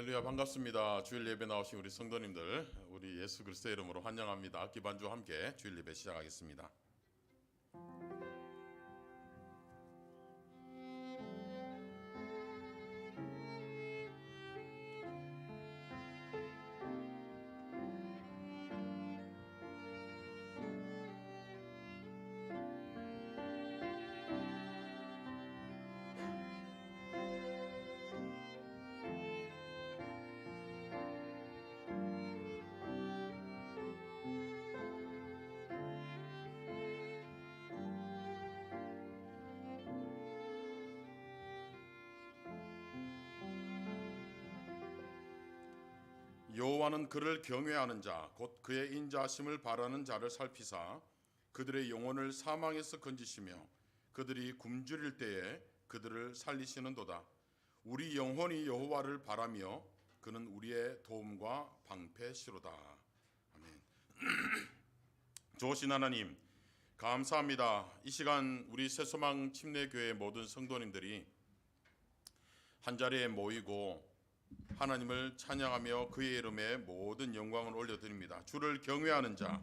할렐루야, 반갑습니다. 주일 예배 나오신 우리 성도님들, 우리 예수 그리스도의 이름으로 환영합니다. 악기 반주와 함께 주일 예배 시작하겠습니다. 여호와는 그를 경외하는 자, 곧 그의 인자하심을 바라는 자를 살피사 그들의 영혼을 사망에서 건지시며 그들이 굶주릴 때에 그들을 살리시는도다. 우리 영혼이 여호와를 바라며 그는 우리의 도움과 방패시로다. 아멘. 좋으신 하나님, 감사합니다. 이 시간 우리 새소망 침례교회 모든 성도님들이 한자리에 모이고 하나님을 찬양하며 그의 이름에 모든 영광을 올려드립니다. 주를 경외하는 자,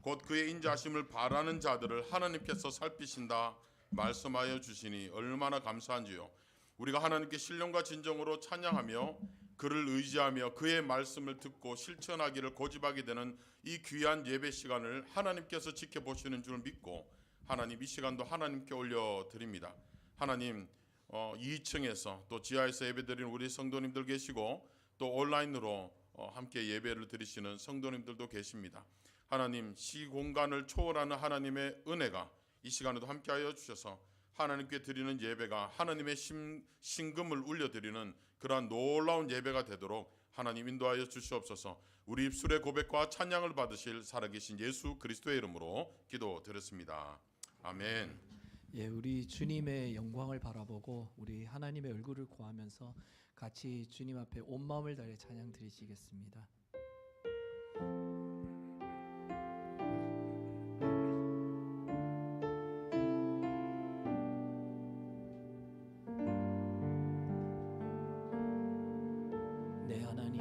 곧 그의 인자하심을 바라는 자들을 하나님께서 살피신다 말씀하여 주시니 얼마나 감사한지요. 우리가 하나님께 신령과 진정으로 찬양하며 그를 의지하며 그의 말씀을 듣고 실천하기를 고집하게 되는 이 귀한 예배 시간을 하나님께서 지켜보시는 줄 믿고 하나님 이 시간도 하나님께 올려드립니다. 하나님 2층에서 또 지하에서 예배드리는 우리 성도님들 계시고 또 온라인으로 함께 예배를 드리시는 성도님들도 계십니다. 하나님, 시공간을 초월하는 하나님의 은혜가 이 시간에도 함께하여 주셔서 하나님께 드리는 예배가 하나님의 신금을 울려드리는 그러한 놀라운 예배가 되도록 하나님 인도하여 주시옵소서. 우리 입술의 고백과 찬양을 받으실 살아계신 예수 그리스도의 이름으로 기도드렸습니다. 아멘. 예, 우리 주님의 영광을 바라보고 우리 하나님의 얼굴을 구하면서 같이 주님 앞에 온 마음을 다해 찬양 드리시겠습니다. 내 하나님,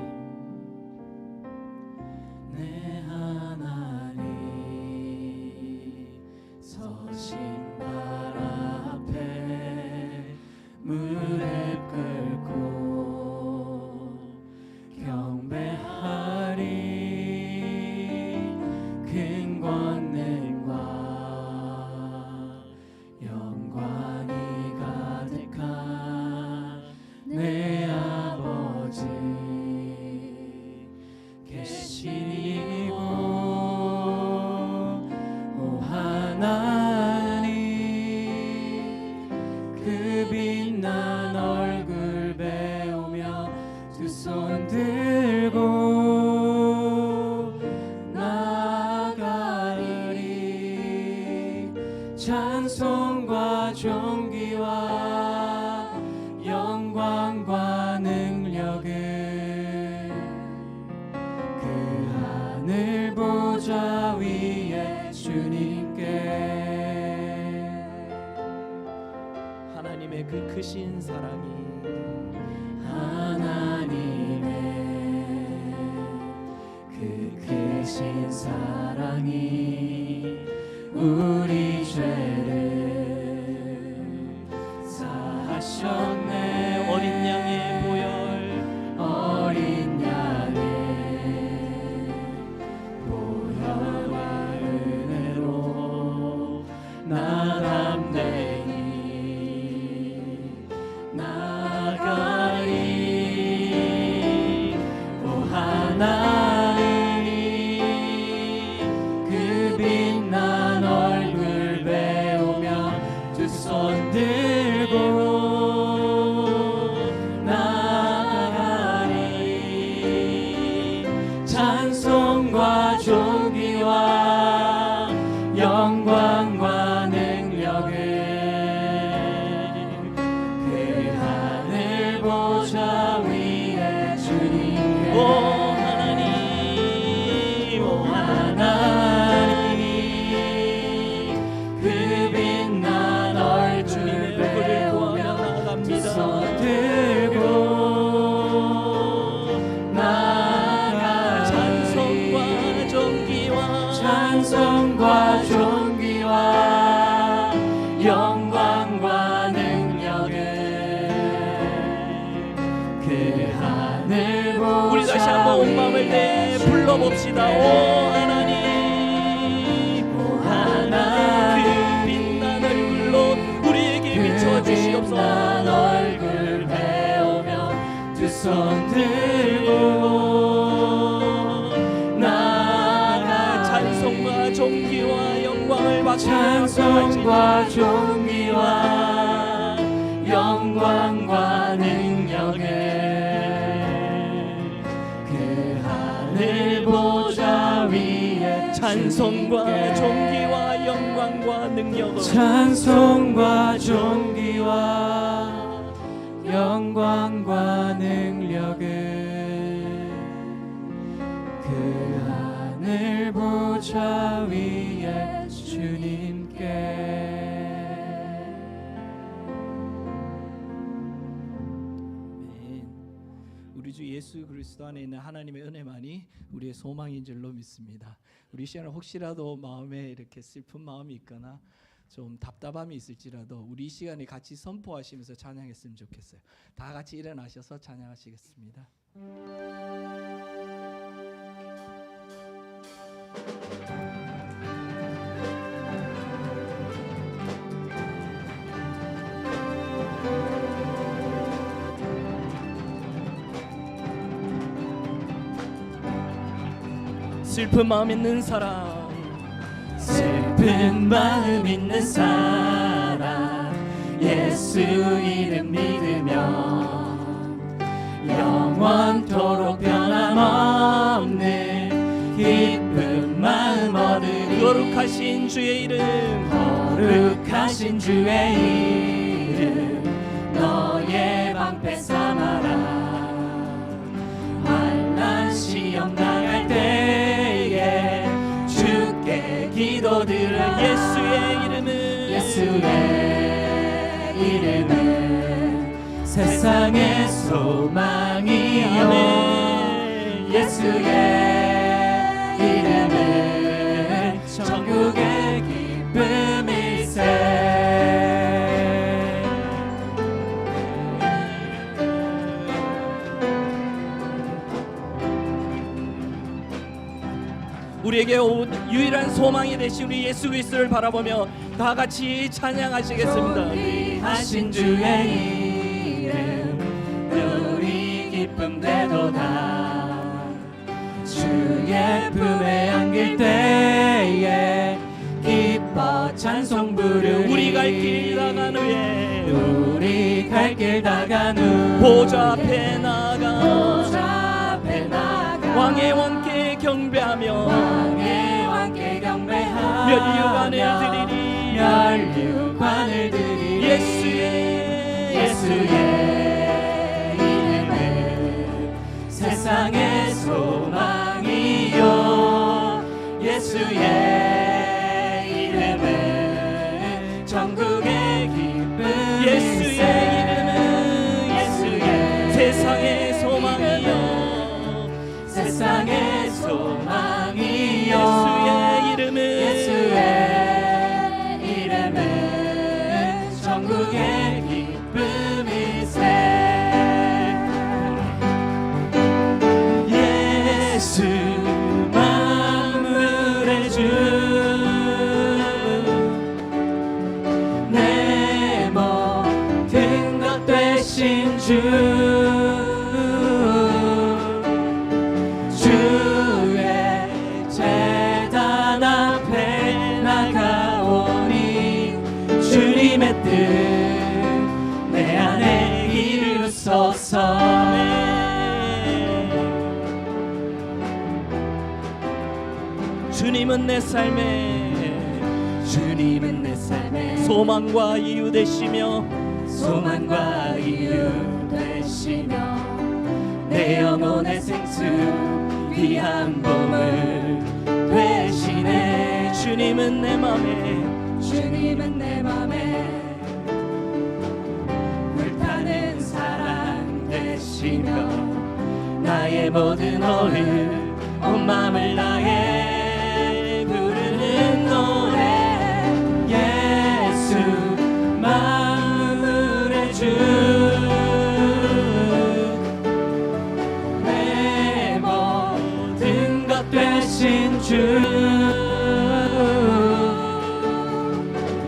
내 하나님 서신 무릎 꿇고 경배하리. 큰 권능과 영광이 가득한 내 아버지 계시고 오 하나님 그 빛난 얼굴 배우며 두 손 들고 나가리니 찬송과 존귀와 영광과 능력을 그 하늘 보좌 위에 주님께 하나님의 그 크신 사랑이 하나님의 그 크신 사랑이 우리 죄를 사하셨네. 어린 양의 보혈 어린 양의 보혈과 은혜로 나 담대히 나가리. 오 하나님 그 빛난 얼굴 배우며 두 손 들고 나가리. 찬송과 존귀와 영광과 능력을 보좌 위에 주님께 오 하나님 그 빛난 얼굴 배우며 두 손 들고 찬송과 존귀와 영광과 능력을 그 하늘 보좌 우리 다시 한번 온 마음을 내 불러봅시다. 오 하나님, 오 하나님, 그 빛난 얼굴로 우리에게 비춰주시옵소서. 빛난 얼굴 배우며 두 손 들고 나아가 찬송과 존귀와 영광을 받고 찬송과 존귀와 영광과 능력을 그 하늘 보좌 위에 찬송과 존귀와 영광과 능력을 찬송과 존귀와 영광과 능력을 그 하늘 보좌 위에 주님께. 아멘. 우리 주 예수 그리스도 안에 있는 하나님의 은혜만이 우리의 소망인 줄로 믿습니다. 우리 시간에 혹시라도 마음에 이렇게 슬픈 마음이 있거나 좀 답답함이 있을지라도 우리 이 시간에 같이 선포하시면서 찬양했으면 좋겠어요. 다 같이 일어나셔서 찬양하시겠습니다. 슬픈 마음 있는 사람, 슬픈 마음 있는 사람 예수 이름 믿으며 영원토록 변함없는 기쁜 마음 얻으리. 거룩하신 주의 이름, 거룩하신 주의 이름 너의 방패 삼아라. 환난 시험 당할 때에 주께 기도드려. 예수의 이름은 세상의 소망이요. 예수의 이름은 천국의 기쁨일세. 우리에게 유일한 소망이 되신 우리 예수 그리스도를 바라보며 다 같이 찬양하시겠습니다. 하신 주의 이름 우리 기쁨 되도다. 주의 품에 안길 때에 기뻐 찬송 부르리. 우리 갈 길 다간 후에 우리 갈 길 다간 후 보좌 앞에 나가 보좌 앞에 나가 왕의 왕께 경배하며 왕의 왕께 경배하며 면류관을 드리리. 면류관을 드리리. 예수의 이름은 세상의 소망이요. 예수의 이름은 천국의 기쁨. 예수의 이름은 세상의 소망이요. 세상의 소망이요. 예수의 이름은 천국의 기쁨일세. 예수 만물의 주 내 모든 것 되신 주 주의 제단 앞에 나가오니 주님의 뜻 내 안에 이루소서. 주님은 내 삶의 소망과 이유 되시며 되시며 내 영혼의 생수 귀한 보물 되시네. 주님은 내 맘에 불타는 사랑 되시며 나의 모든 오늘 온 마음을 다해 부르는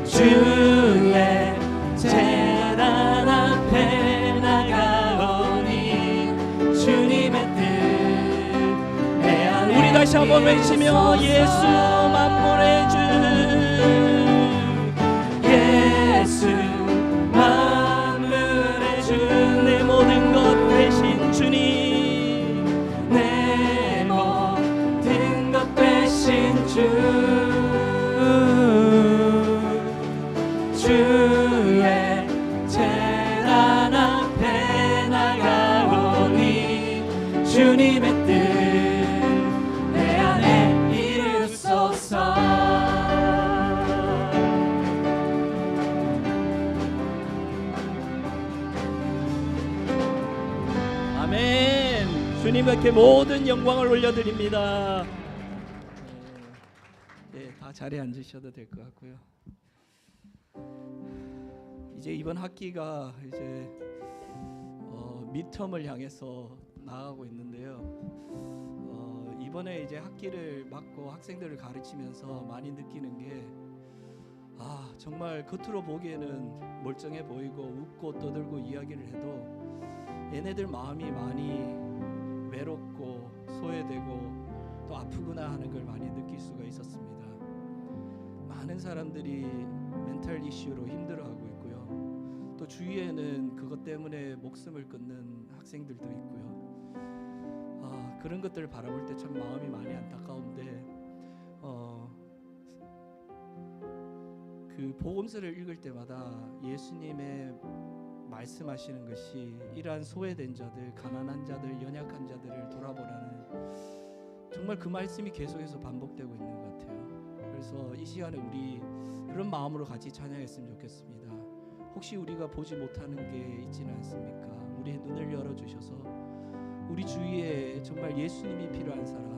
주의 재단 앞에 나가오니 주님의 뜻 내 안에 우리 다시 한번 외치며 예수 만물의 주 예수 만물의 주 내 모든 것 되신 주님 내 모든 것 되신 주 주의 재단 앞에 나가오니 주님의 뜻 내 안에 이루소서 아멘. 주님께 모든 영광을 올려드립니다. 네, 다 자리에 앉으셔도 될 것 같고요. 이제 이번 학기가 이제 미텀을 향해서 나아가고 있는데요. 이번에 이제 학기를 맡고 학생들을 가르치면서 많이 느끼는 게 정말 겉으로 보기에는 멀쩡해 보이고 웃고 떠들고 이야기를 해도 얘네들 마음이 많이 외롭고 소외되고 또 아프구나 하는 걸 많이 느낄 수가 있었습니다. 많은 사람들이 멘탈 이슈로 힘들어하고 있고요. 또 주위에는 그것 때문에 목숨을 끊는 학생들도 있고요. 그런 것들을 바라볼 때 참 마음이 많이 안타까운데 그 복음서를 읽을 때마다 예수님의 말씀하시는 것이 이러한 소외된 자들, 가난한 자들, 연약한 자들을 돌아보라는 정말 그 말씀이 계속해서 반복되고 있는 것 같아요. 그래서 이 시간에 우리 그런 마음으로 같이 찬양했으면 좋겠습니다. 혹시 우리가 보지 못하는 게 있지는 않습니까? 우리의 눈을 열어주셔서 우리 주위에 정말 예수님이 필요한 사람,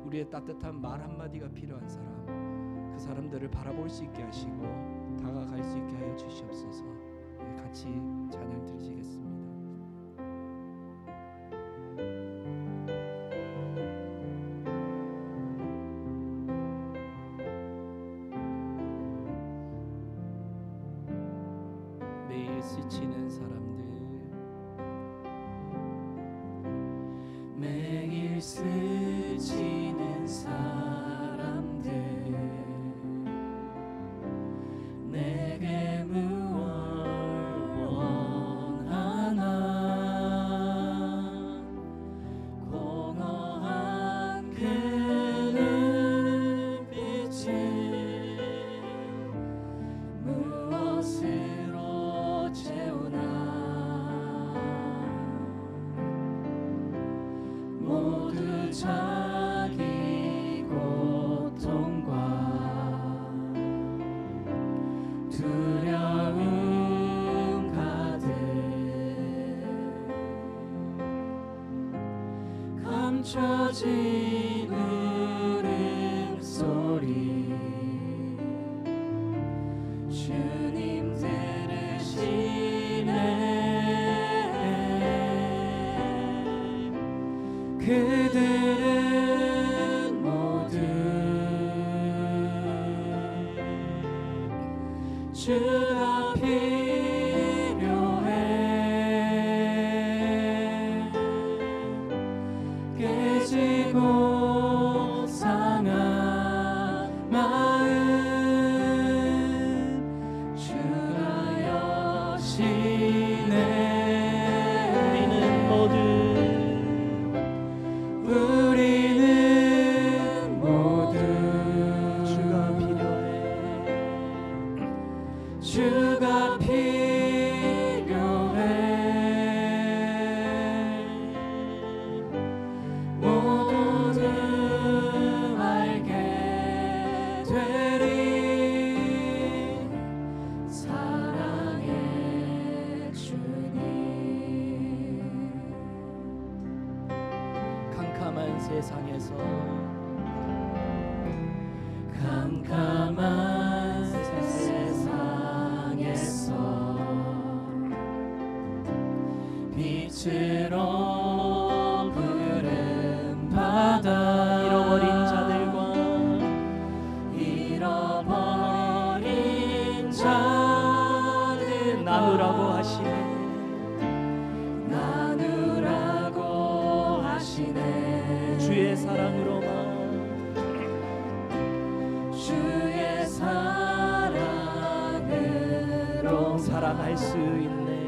우리의 따뜻한 말 한마디가 필요한 사람, 그 사람들을 바라볼 수 있게 하시고 다가갈 수 있게 하여 주시옵소서. 같이 찬양 드리시겠습니다. 매일 스치는 사람들, 매일 스치는 사람들 내게 무엇 원하나 공허한 그 눈빛을 무엇으로 채우나 모두 자기 고통과 두려움 가득 감춰진 울음소리 주님 들으시네 그들은 모두 주가 필요해 깨지고 상한 마음 주가 여시네 우리는 모두 주가 필요해. 주가 필요해 모두 알게 되리 사랑의 주님 캄캄한 세상에서 캄캄한 세상에서 빛으로 부름 받아 잃어버린 자들과 주의 사랑으로만 주의 사랑으로 사랑할 수 있네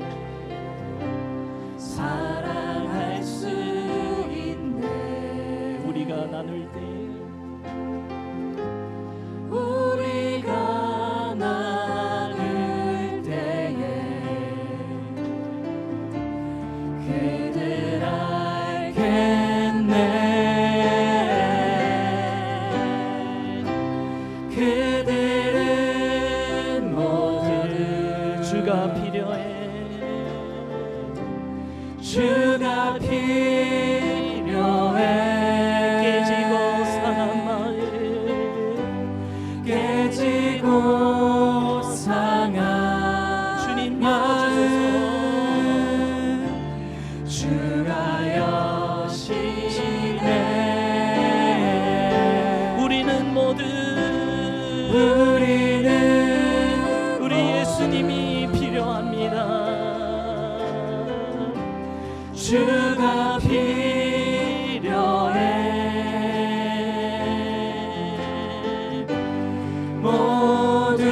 사랑할 수 있네 우리가 나눌 때 우리가 나눌 때에 그들 알겠네 그들은 모두 주가 필요해 주가 필요해 깨지고 상한 마음 깨지고 상한 주님 마음 주가 여시네 우리는 모두 우리 예수님이 필요합니다 주가 필요해 모두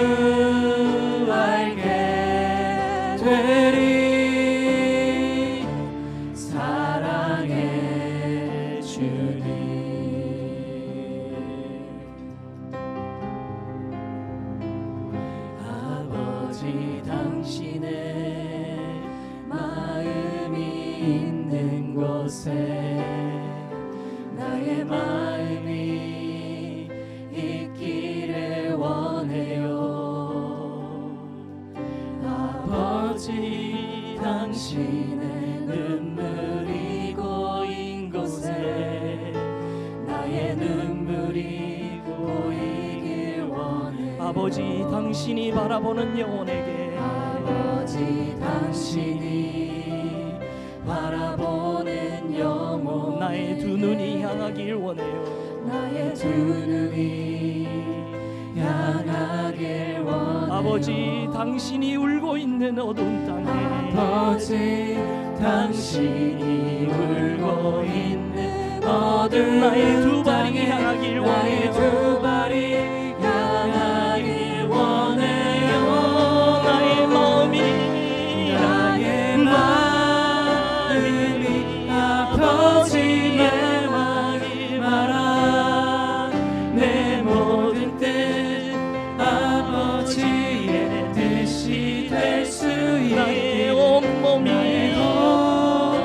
알게 되리 사랑의 주님 아버지 당신의 마음이 있는 곳에 나의 마음이 있기를 원해요 아버지 당신의 눈물이 고인 곳에 나의 눈물이 고이길 원해요 아버지 당신이 바라보는 영혼에게 아버지 당신이 바라보는 영혼 나의 두 눈이 향하길 원해요 나의 두 눈이 향하길 원해 아버지 당신이 울고 있는 어두운 땅에 아버지 당신이 울고 있는 어두운 나의 두 발이 땅에 향하길 나의 원해요 두 발이 향하길 원해요 나의 마음이 나의 마음이 아버지의 마음이 말아 내 모든 뜻 아버지의 뜻이 될 수 나의 있게 온몸이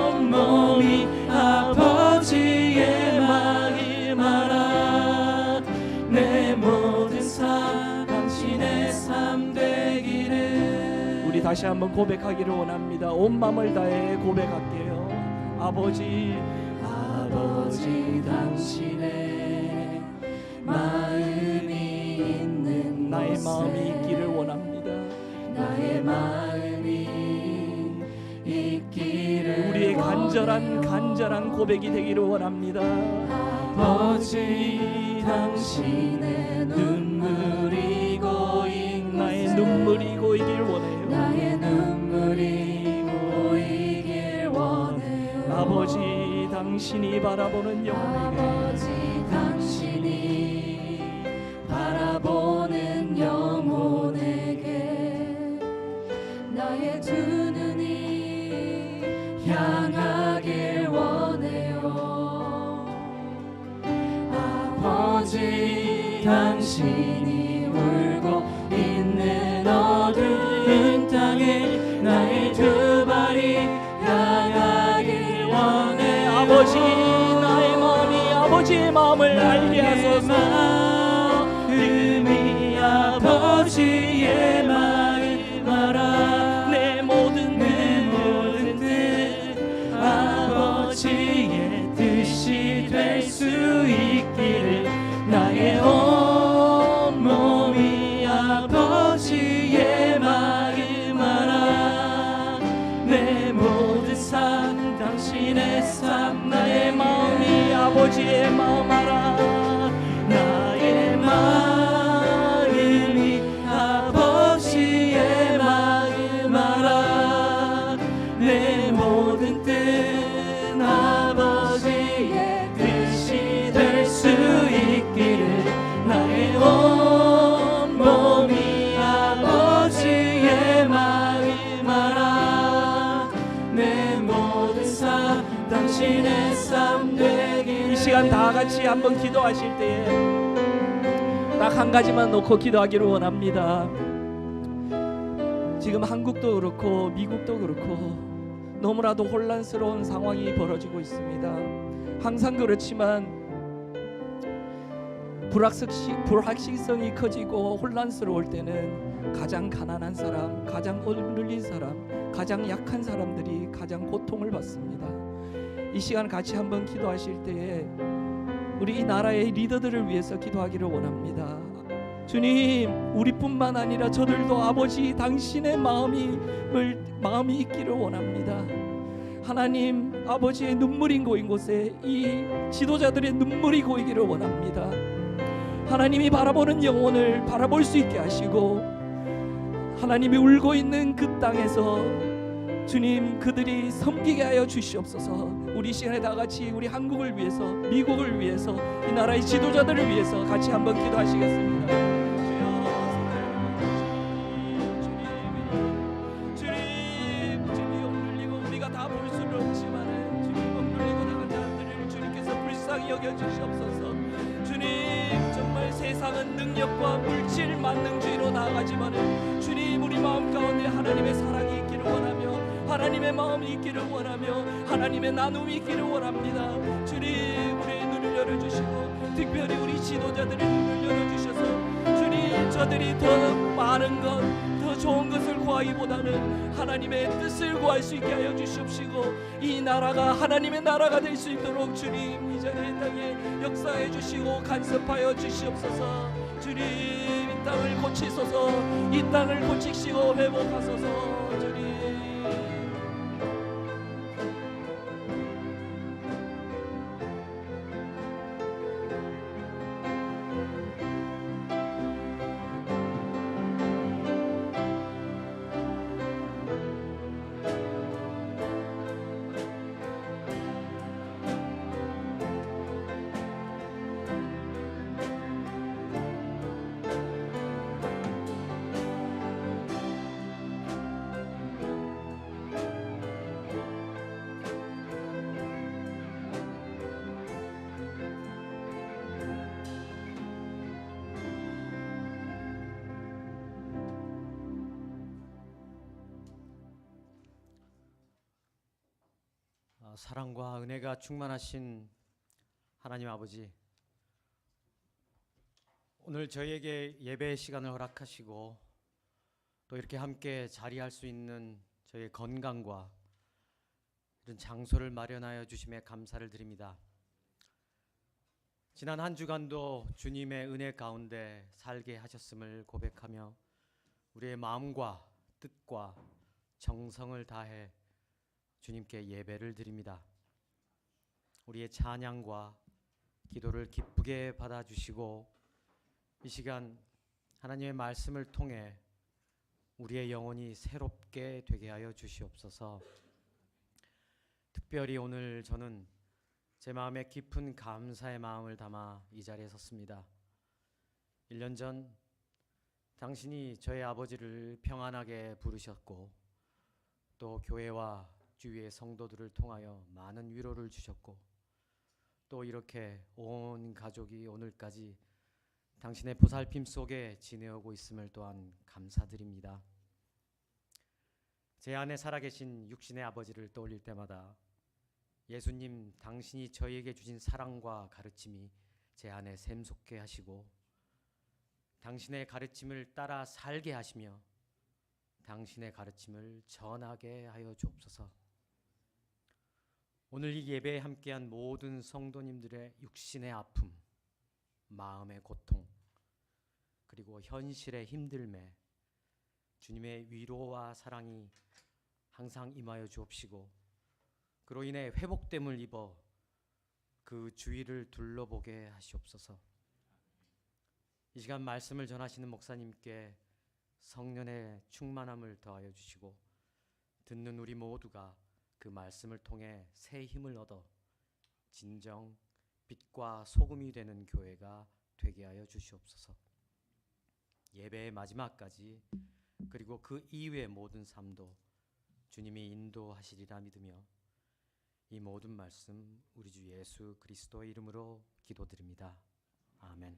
온몸이 아버지의 마음이 말아 내 모든 삶 당신의 삶 되기를 우리 다시 한번 고백하기를 원합니다 온 마음을 다해 고백할게요 아버지 당신의 마음이 있는 나의 곳에 마음이 있기를 원합니다 나의 마음이 있기를 우리의 원해요. 간절한 고백이 되기를 원합니다 아버지 당신의 눈물이 고인 나의 곳에 눈물이 고이길 원해요 나의 눈물이 고이길 원해요 아버지 당신이 바라보는 영혼에게 아버지 당신이 바라보는 영혼에게 나의 두 눈이 향하길 원해요 아버지 당신이 울고 있는 어두운 땅에 나의 두 발이 향하길 원해 아버지 나의 마음이 아버지의 마음을 알게 하소서 마음이 아버지의 마음 알아 내 모든 뜻 아버지의 뜻이 될 수 있기를 나의 온몸이 아버지의 마음 알아 내 모든 삶 당신의 삶 나의 마음이 아버지의 마음 알아 나의 마음이 아버지의 마음 알아 내 모든 뜻 아버지의 뜻이 시간 다 같이 한번 기도하실 때에 딱 한 가지만 놓고 기도하기를 원합니다. 지금 한국도 그렇고 미국도 그렇고 너무나도 혼란스러운 상황이 벌어지고 있습니다. 항상 그렇지만 불확실성이 커지고 혼란스러울 때는 가장 가난한 사람, 가장 억눌린 사람, 가장 약한 사람들이 가장 고통을 받습니다. 이 시간 같이 한번 기도하실 때에 우리 이 나라의 리더들을 위해서 기도하기를 원합니다. 주님, 우리뿐만 아니라 저들도 아버지 당신의 마음이 있기를 원합니다. 하나님, 아버지의 눈물이 고인 곳에 이 지도자들의 눈물이 고이기를 원합니다. 하나님이 바라보는 영혼을 바라볼 수 있게 하시고 하나님이 울고 있는 그 땅에서 주님 그들이 섬기게 하여 주시옵소서. 우리 시간에 다 같이 우리 한국을 위해서, 미국을 위해서, 이 나라의 지도자들을 위해서 같이 한번 기도하시겠습니다. 주님 억눌리고 우리가 다 볼 수는 없지만은 주님 억눌리고 나간 자들을 주님께서 불쌍히 여겨 주시옵소서. 주님, 정말 세상은 능력과 물질 만능주의로 나아가지만은 주님, 우리 마음 가운데 하나님의 사랑이 있기를 원하며 하나님의 마음이 있기를 원하며 하나님의 나눔이 있기를 원합니다. 주님, 우리의 눈을 열어주시고 특별히 우리 지도자들의 눈을 열어주셔서 주님, 저들이 더 많은 것, 더 좋은 것을 구하기보다는 하나님의 뜻을 구할 수 있게 하여 주시옵시고 이 나라가 하나님의 나라가 될 수 있도록 주님, 이 자리의 땅에 역사해 주시고 간섭하여 주시옵소서. 주님, 이 땅을 고치소서. 이 땅을 고치시고 회복하소서. 주님, 사랑과 은혜가 충만하신 하나님 아버지, 오늘 저희에게 예배의 시간을 허락하시고 또 이렇게 함께 자리할 수 있는 저희의 건강과 이런 장소를 마련하여 주심에 감사를 드립니다. 지난 한 주간도 주님의 은혜 가운데 살게 하셨음을 고백하며 우리의 마음과 뜻과 정성을 다해 주님께 예배를 드립니다. 우리의 찬양과 기도를 기쁘게 받아주시고 이 시간 하나님의 말씀을 통해 우리의 영혼이 새롭게 되게 하여 주시옵소서. 특별히 오늘 저는 제 마음에 깊은 감사의 마음을 담아 이 자리에 섰습니다. 1년 전 당신이 저의 아버지를 평안하게 부르셨고 또 교회와 주위의 성도들을 통하여 많은 위로를 주셨고 또 이렇게 온 가족이 오늘까지 당신의 보살핌 속에 지내오고 있음을 또한 감사드립니다. 제 안에 살아계신 육신의 아버지를 떠올릴 때마다 예수님, 당신이 저희에게 주신 사랑과 가르침이 제 안에 샘솟게 하시고 당신의 가르침을 따라 살게 하시며 당신의 가르침을 전하게 하여 주옵소서. 오늘 이 예배에 함께한 모든 성도님들의 육신의 아픔, 마음의 고통, 그리고 현실의 힘듦에 주님의 위로와 사랑이 항상 임하여 주옵시고 그로 인해 회복됨을 입어 그 주위를 둘러보게 하시옵소서. 이 시간 말씀을 전하시는 목사님께 성령의 충만함을 더하여 주시고 듣는 우리 모두가 그 말씀을 통해 새 힘을 얻어 진정 빛과 소금이 되는 교회가 되게 하여 주시옵소서. 예배의 마지막까지 그리고 그 이후의 모든 삶도 주님이 인도하시리라 믿으며 이 모든 말씀 우리 주 예수 그리스도의 이름으로 기도드립니다. 아멘.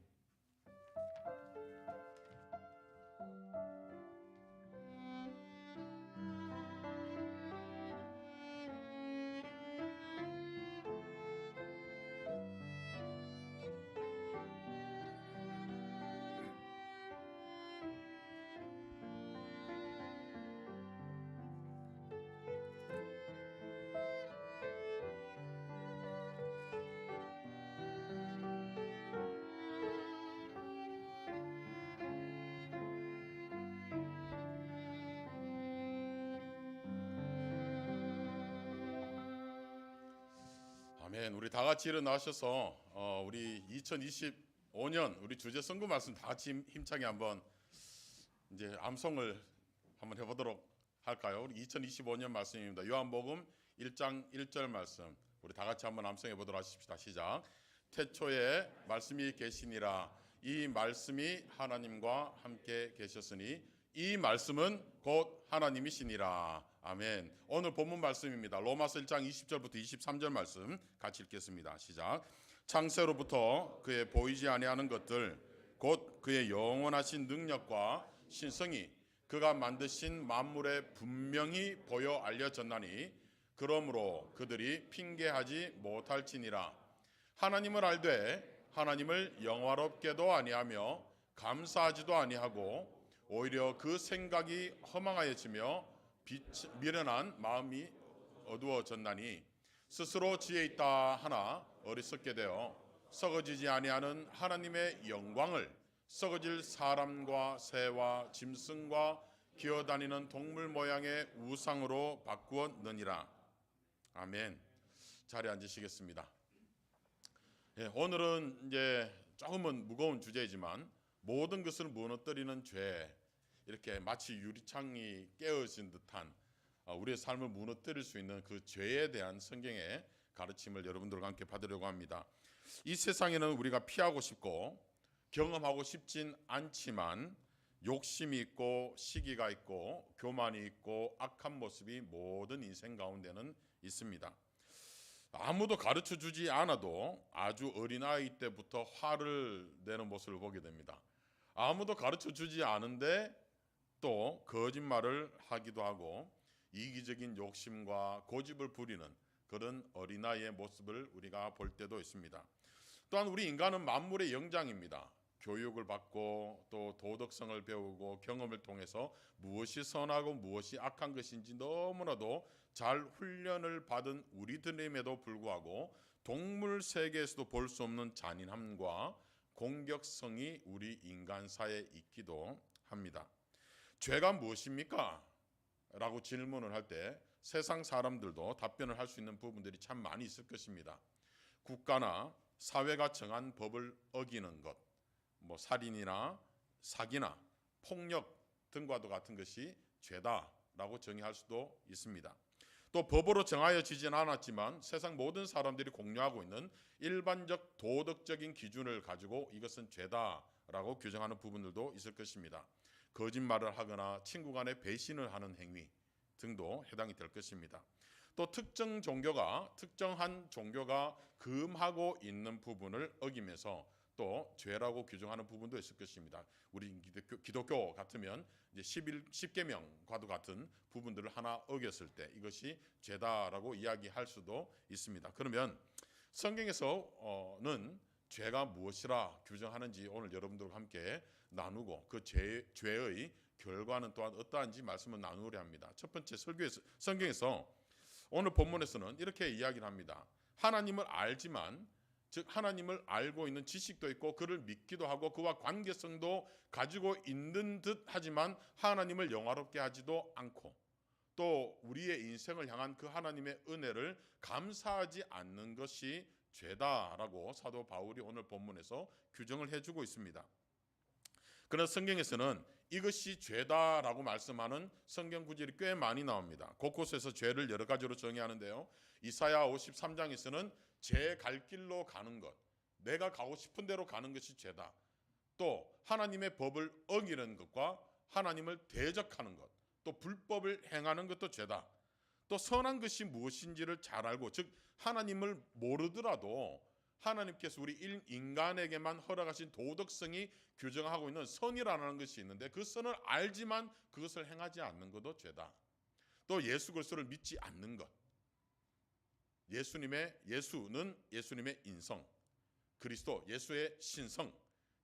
아멘. 우리 다 같이 일어나셔서 우리 2025년 우리 주제 선구 말씀 다 같이 힘차게 한번 이제 암송을 한번 해보도록 할까요? 우리 2025년 말씀입니다. 요한복음 1장 1절 말씀 우리 다 같이 한번 암송해 보도록 하십시다. 시작. 태초에 말씀이 계시니라. 이 말씀이 하나님과 함께 계셨으니 이 말씀은 곧 하나님이시니라. 아멘. 오늘 본문 말씀입니다. 로마서 1장 20절부터 23절 말씀 같이 읽겠습니다. 시작. 창세로부터 그의 보이지 아니하는 것들 곧 그의 영원하신 능력과 신성이 그가 만드신 만물에 분명히 보여 알려졌나니 그러므로 그들이 핑계하지 못할지니라. 하나님을 알되 하나님을 영화롭게도 아니하며 감사하지도 아니하고 오히려 그 생각이 허망하여지며 미련한 마음이 어두워졌나니 스스로 지혜 있다 하나 어리석게 되어 썩어지지 아니하는 하나님의 영광을 썩어질 사람과 새와 짐승과 기어다니는 동물 모양의 우상으로 바꾸었느니라. 아멘. 자리에 앉으시겠습니다. 예, 오늘은 이제 조금은 무거운 주제이지만 모든 것을 무너뜨리는 죄, 이렇게 마치 유리창이 깨어진 듯한 우리의 삶을 무너뜨릴 수 있는 그 죄에 대한 성경의 가르침을 여러분들과 함께 받으려고 합니다. 이 세상에는 우리가 피하고 싶고 경험하고 싶진 않지만 욕심이 있고 시기가 있고 교만이 있고 악한 모습이 모든 인생 가운데는 있습니다. 아무도 가르쳐 주지 않아도 아주 어린아이 때부터 화를 내는 모습을 보게 됩니다. 아무도 가르쳐 주지 않은데 또 거짓말을 하기도 하고 이기적인 욕심과 고집을 부리는 그런 어린아이의 모습을 우리가 볼 때도 있습니다. 또한 우리 인간은 만물의 영장입니다. 교육을 받고 또 도덕성을 배우고 경험을 통해서 무엇이 선하고 무엇이 악한 것인지 너무나도 잘 훈련을 받은 우리들임에도 불구하고 동물 세계에서도 볼 수 없는 잔인함과 공격성이 우리 인간사에 있기도 합니다. 죄가 무엇입니까? 라고 질문을 할 때 세상 사람들도 답변을 할 수 있는 부분들이 참 많이 있을 것입니다. 국가나 사회가 정한 법을 어기는 것, 살인이나 사기나 폭력 등과도 같은 것이 죄다라고 정의할 수도 있습니다. 또 법으로 정하여지진 않았지만 세상 모든 사람들이 공유하고 있는 일반적 도덕적인 기준을 가지고 이것은 죄다라고 규정하는 부분들도 있을 것입니다. 거짓말을 하거나 친구 간에 배신을 하는 행위 등도 해당이 될 것입니다. 또 특정한 종교가 금하고 있는 부분을 어기면서 또 죄라고 규정하는 부분도 있을 것입니다. 우리 기독교 같으면 이제 10계명과도 같은 부분들을 하나 어겼을 때 이것이 죄다라고 이야기할 수도 있습니다. 그러면 성경에서는 죄가 무엇이라 규정하는지 오늘 여러분들과 함께 나누고 그 죄의 결과는 또한 어떠한지 말씀을 나누려 합니다. 첫 번째 성경에서 오늘 본문에서는 이렇게 이야기를 합니다. 하나님을 알지만 즉 하나님을 알고 있는 지식도 있고 그를 믿기도 하고 그와 관계성도 가지고 있는 듯 하지만 하나님을 영화롭게 하지도 않고 또 우리의 인생을 향한 그 하나님의 은혜를 감사하지 않는 것이 죄다라고 사도 바울이 오늘 본문에서 규정을 해주고 있습니다. 그러나 성경에서는 이것이 죄다라고 말씀하는 성경 구절이 꽤 많이 나옵니다. 곳곳에서 죄를 여러 가지로 정의하는데요. 이사야 53장에서는 제 갈 길로 가는 것, 내가 가고 싶은 대로 가는 것이 죄다. 또 하나님의 법을 어기는 것과 하나님을 대적하는 것, 또 불법을 행하는 것도 죄다. 또 선한 것이 무엇인지를 잘 알고, 즉 하나님을 모르더라도 하나님께서 우리 인간에게만 허락하신 도덕성이 규정하고 있는 선이라는 것이 있는데 그 선을 알지만 그것을 행하지 않는 것도 죄다. 또 예수 그리스도를 믿지 않는 것, 예수는 예수님의 인성, 그리스도 예수의 신성,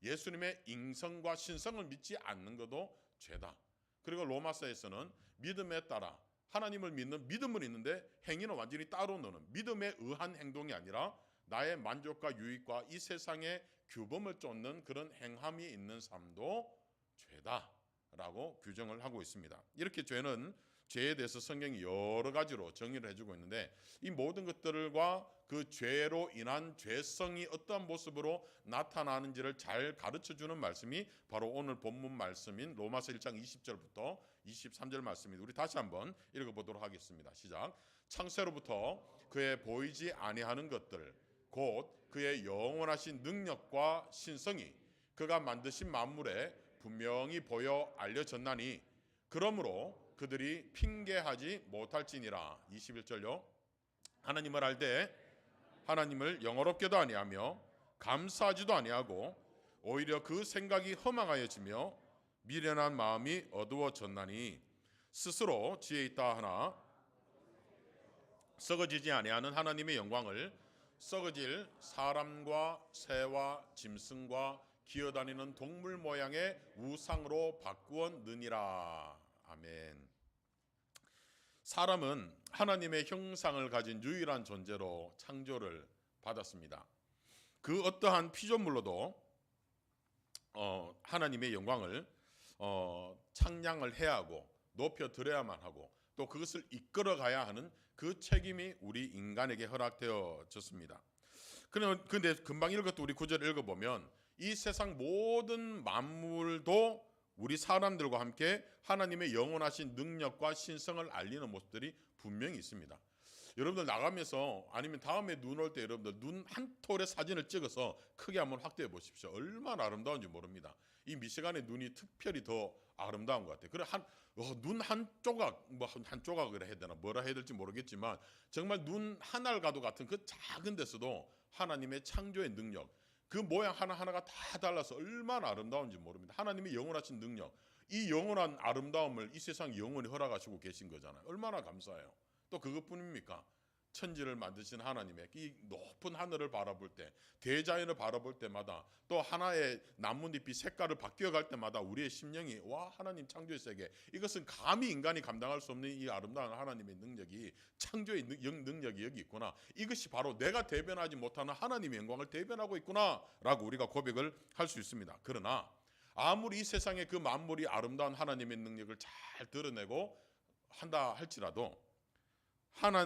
예수님의 인성과 신성을 믿지 않는 것도 죄다. 그리고 로마서에서는 믿음에 따라 하나님을 믿는 믿음은 있는데 행위는 완전히 따로 노는 믿음에 의한 행동이 아니라 나의 만족과 유익과 이 세상의 규범을 쫓는 그런 행함이 있는 삶도 죄다라고 규정을 하고 있습니다. 이렇게 죄에 대해서 성경이 여러 가지로 정의를 해주고 있는데 이 모든 것들과 그 죄로 인한 죄성이 어떠한 모습으로 나타나는지를 잘 가르쳐주는 말씀이 바로 오늘 본문 말씀인 로마서 1장 20절부터 23절 말씀입니다. 우리 다시 한번 읽어보도록 하겠습니다. 시작. 창세로부터 그의 보이지 아니하는 것들 곧 그의 영원하신 능력과 신성이 그가 만드신 만물에 분명히 보여 알려졌나니 그러므로 그들이 핑계하지 못할지니라. 21절요. 하나님을 알되 하나님을 영어롭게도 아니하며 감사하지도 아니하고 오히려 그 생각이 허망하여지며 미련한 마음이 어두워졌나니 스스로 지혜 있다 하나 썩어지지 아니하는 하나님의 영광을 썩어질 사람과 새와 짐승과 기어다니는 동물 모양의 우상으로 바꾸었느니라. 아멘. 사람은 하나님의 형상을 가진 유일한 존재로 창조를 받았습니다. 그 어떠한 피조물로도 하나님의 영광을 찬양을 해야 하고 높여 드려야만 하고 또 그것을 이끌어 가야 하는 그 책임이 우리 인간에게 허락되어졌습니다. 그런데 금방 읽었던 우리 구절을 읽어보면 이 세상 모든 만물도 우리 사람들과 함께 하나님의 영원하신 능력과 신성을 알리는 모습들이 분명히 있습니다. 여러분들 나가면서 아니면 다음에 눈 올 때 여러분들 눈 한 톨의 사진을 찍어서 크게 한번 확대해 보십시오. 얼마나 아름다운지 모릅니다. 이 미시간의 눈이 특별히 더 아름다운 것 같아요. 그래 눈 한 조각 한 조각을 해야 되나 뭐라 해야 될지 모르겠지만 정말 눈 한 알과도 같은 그 작은 데서도 하나님의 창조의 능력, 그 모양 하나하나가 다 달라서 얼마나 아름다운지 모릅니다. 하나님의 영원하신 능력, 이 영원한 아름다움을 이 세상 영원히 허락하시고 계신 거잖아요. 얼마나 감사해요. 또 그것뿐입니까? 천지를 만드신 하나님의 이 높은 하늘을 바라볼 때, 대자연을 바라볼 때마다 또 하나의 나뭇잎이 색깔을 바뀌어갈 때마다 우리의 심령이 와 하나님 창조의 세계, 이것은 감히 인간이 감당할 수 없는 이 아름다운 하나님의 능력이, 창조의 능력이 여기 있구나. 이것이 바로 내가 대변하지 못하는 하나님의 영광을 대변하고 있구나 라고 우리가 고백을 할 수 있습니다. 그러나 아무리 이 세상의 그 만물이 아름다운 하나님의 능력을 잘 드러내고 한다 할지라도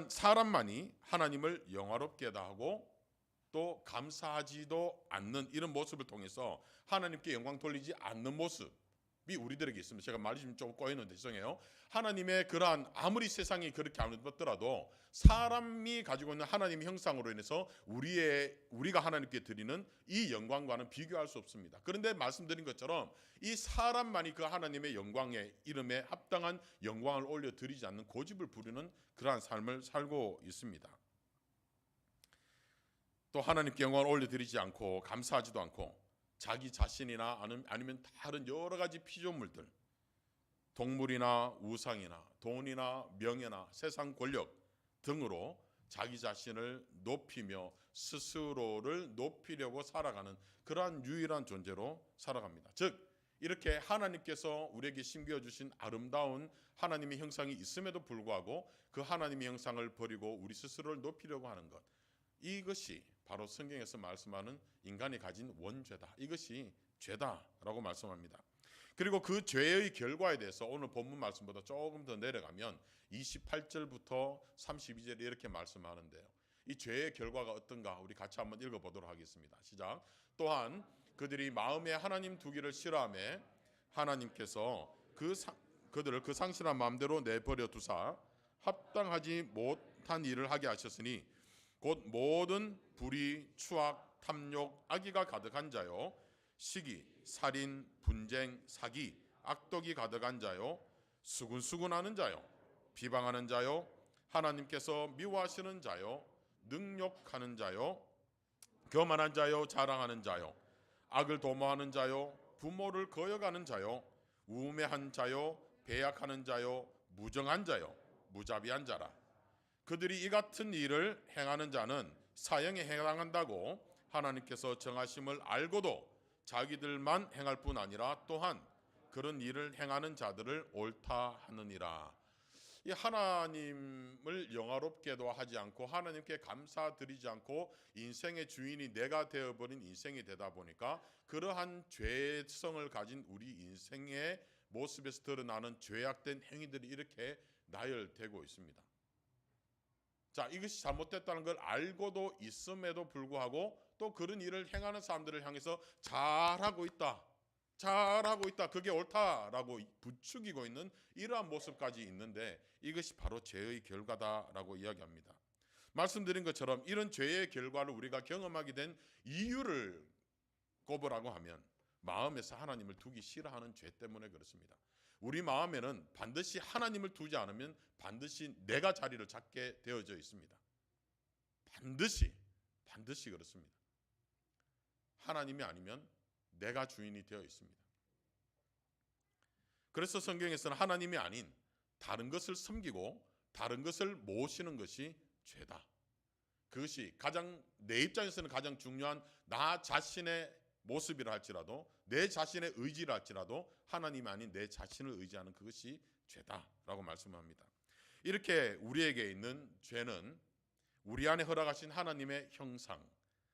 사람만이 하나님을 영화롭게 하고 또 감사하지도 않는 이런 모습을 통해서 하나님께 영광 돌리지 않는 모습이 우리들에게 있습니다. 제가 말이 좀 꼬이는데 죄송해요. 하나님의 그러한 아무리 세상이 그렇게 아름답더라도 사람이 가지고 있는 하나님의 형상으로 인해서 우리가 하나님께 드리는 이 영광과는 비교할 수 없습니다. 그런데 말씀드린 것처럼 이 사람만이 그 하나님의 영광의 이름에 합당한 영광을 올려드리지 않는 고집을 부리는 그러한 삶을 살고 있습니다. 또 하나님께 영광을 올려드리지 않고 감사하지도 않고 자기 자신이나 아니면 다른 여러 가지 피조물들, 동물이나 우상이나 돈이나 명예나 세상 권력 등으로 자기 자신을 높이며 스스로를 높이려고 살아가는 그러한 유일한 존재로 살아갑니다. 즉 이렇게 하나님께서 우리에게 심겨주신 아름다운 하나님의 형상이 있음에도 불구하고 그 하나님의 형상을 버리고 우리 스스로를 높이려고 하는 것, 이것이 바로 성경에서 말씀하는 인간이 가진 원죄다. 이것이 죄다라고 말씀합니다. 그리고 그 죄의 결과에 대해서 오늘 본문 말씀보다 조금 더 내려가면 28절부터 32절에 이렇게 말씀하는데요. 이 죄의 결과가 어떤가 우리 같이 한번 읽어보도록 하겠습니다. 시작. 또한 그들이 마음에 하나님 두기를 싫어하며 하나님께서 그들을 그 상실한 마음대로 내버려 두사 합당하지 못한 일을 하게 하셨으니 곧 모든 불의, 추악, 탐욕, 악의가 가득한 자요 시기, 살인, 분쟁, 사기, 악독이 가득한 자요 수군수군하는 자요 비방하는 자요 하나님께서 미워하시는 자요, 능욕하는 자요, 교만한 자요, 자랑하는 자요, 악을 도모하는 자요, 부모를 거역하는 자요, 우매한 자요, 배약하는 자요, 무정한 자요, 무자비한 자라. 그들이 이 같은 일을 행하는 자는 사형에 해당한다고 하나님께서 정하심을 알고도 자기들만 행할 뿐 아니라 또한 그런 일을 행하는 자들을 옳다 하느니라. 이 하나님을 영화롭게도 하지 않고 하나님께 감사드리지 않고 인생의 주인이 내가 되어버린 인생이 되다 보니까 그러한 죄성을 가진 우리 인생의 모습에서 드러나는 죄악된 행위들이 이렇게 나열되고 있습니다. 자, 이것이 잘못됐다는 걸 알고도 있음에도 불구하고 또 그런 일을 행하는 사람들을 향해서 잘하고 있다, 그게 옳다라고 부추기고 있는 이러한 모습까지 있는데 이것이 바로 죄의 결과다라고 이야기합니다. 말씀드린 것처럼 이런 죄의 결과를 우리가 경험하게 된 이유를 꼽으라고 하면 마음에서 하나님을 두기 싫어하는 죄 때문에 그렇습니다. 우리 마음에는 반드시 하나님을 두지 않으면 반드시 내가 자리를 잡게 되어져 있습니다. 반드시 그렇습니다. 하나님이 아니면 내가 주인이 되어 있습니다. 그래서 성경에서는 하나님이 아닌 다른 것을 섬기고 다른 것을 모시는 것이 죄다. 그것이 가장 내 입장에서는 가장 중요한 나 자신의 모습이라 할지라도 내 자신의 의지라 할지라도 하나님이 아닌 내 자신을 의지하는 그것이 죄다라고 말씀합니다. 이렇게 우리에게 있는 죄는 우리 안에 허락하신 하나님의 형상,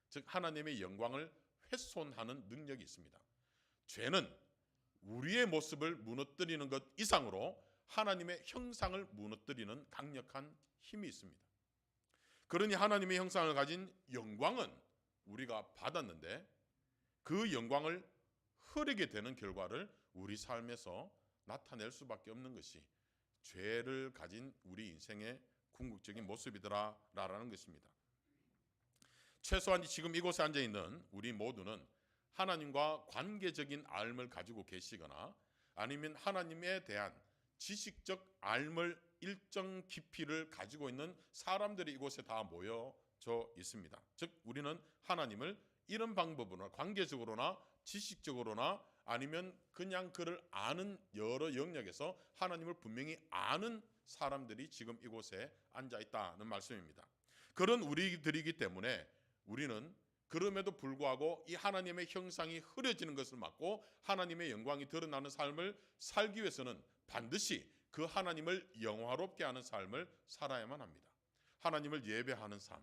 즉 하나님의 영광을 훼손하는 능력이 있습니다. 죄는 우리의 모습을 무너뜨리는 것 이상으로 하나님의 형상을 무너뜨리는 강력한 힘이 있습니다. 그러니 하나님의 형상을 가진 영광은 우리가 받았는데 그 영광을 흐리게 되는 결과를 우리 삶에서 나타낼 수밖에 없는 것이 죄를 가진 우리 인생의 궁극적인 모습이더라라는 것입니다. 최소한 지금 이곳에 앉아있는 우리 모두는 하나님과 관계적인 알을 가지고 계시거나 아니면 하나님에 대한 지식적 알을 일정 깊이를 가지고 있는 사람들이 이곳에 다 모여져 있습니다. 즉 우리는 하나님을 이런 방법으로나 관계적으로나 지식적으로나 아니면 그냥 그를 아는 여러 영역에서 하나님을 분명히 아는 사람들이 지금 이곳에 앉아 있다는 말씀입니다. 그런 우리들이기 때문에 우리는 그럼에도 불구하고 이 하나님의 형상이 흐려지는 것을 막고 하나님의 영광이 드러나는 삶을 살기 위해서는 반드시 그 하나님을 영화롭게 하는 삶을 살아야만 합니다. 하나님을 예배하는 삶,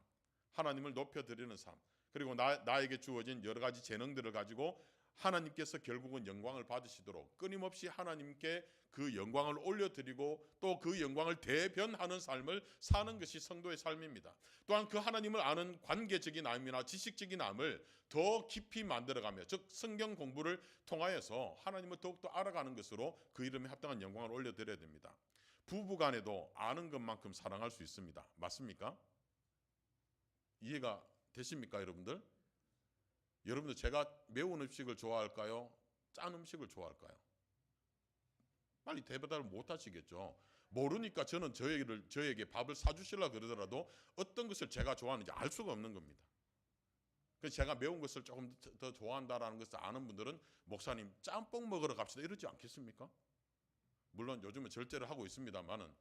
하나님을 높여드리는 삶, 그리고 나에게 주어진 여러 가지 재능들을 가지고 하나님께서 결국은 영광을 받으시도록 끊임없이 하나님께 그 영광을 올려드리고 또 그 영광을 대변하는 삶을 사는 것이 성도의 삶입니다. 또한 그 하나님을 아는 관계적인 암이나 지식적인 암을 더 깊이 만들어가며 즉 성경 공부를 통하여서 하나님을 더욱더 알아가는 것으로 그 이름에 합당한 영광을 올려드려야 됩니다. 부부간에도 아는 것만큼 사랑할 수 있습니다. 맞습니까? 이해가 되십니까 여러분들? 여러분들 제가 매운 음식을 좋아할까요? 짠 음식을 좋아할까요? 빨리 대답을 못 하시겠죠. 모르니까 저는 저에게 밥을 사주시려고 그러더라도 어떤 것을 제가 좋아하는지 알 수가 없는 겁니다. 그래서 제가 매운 것을 조금 더 좋아한다라는 것을 아는 분들은 목사님 짬뽕 먹으러 갑시다 이러지 않겠습니까? 물론 요즘은 절제를 하고 있습니다만은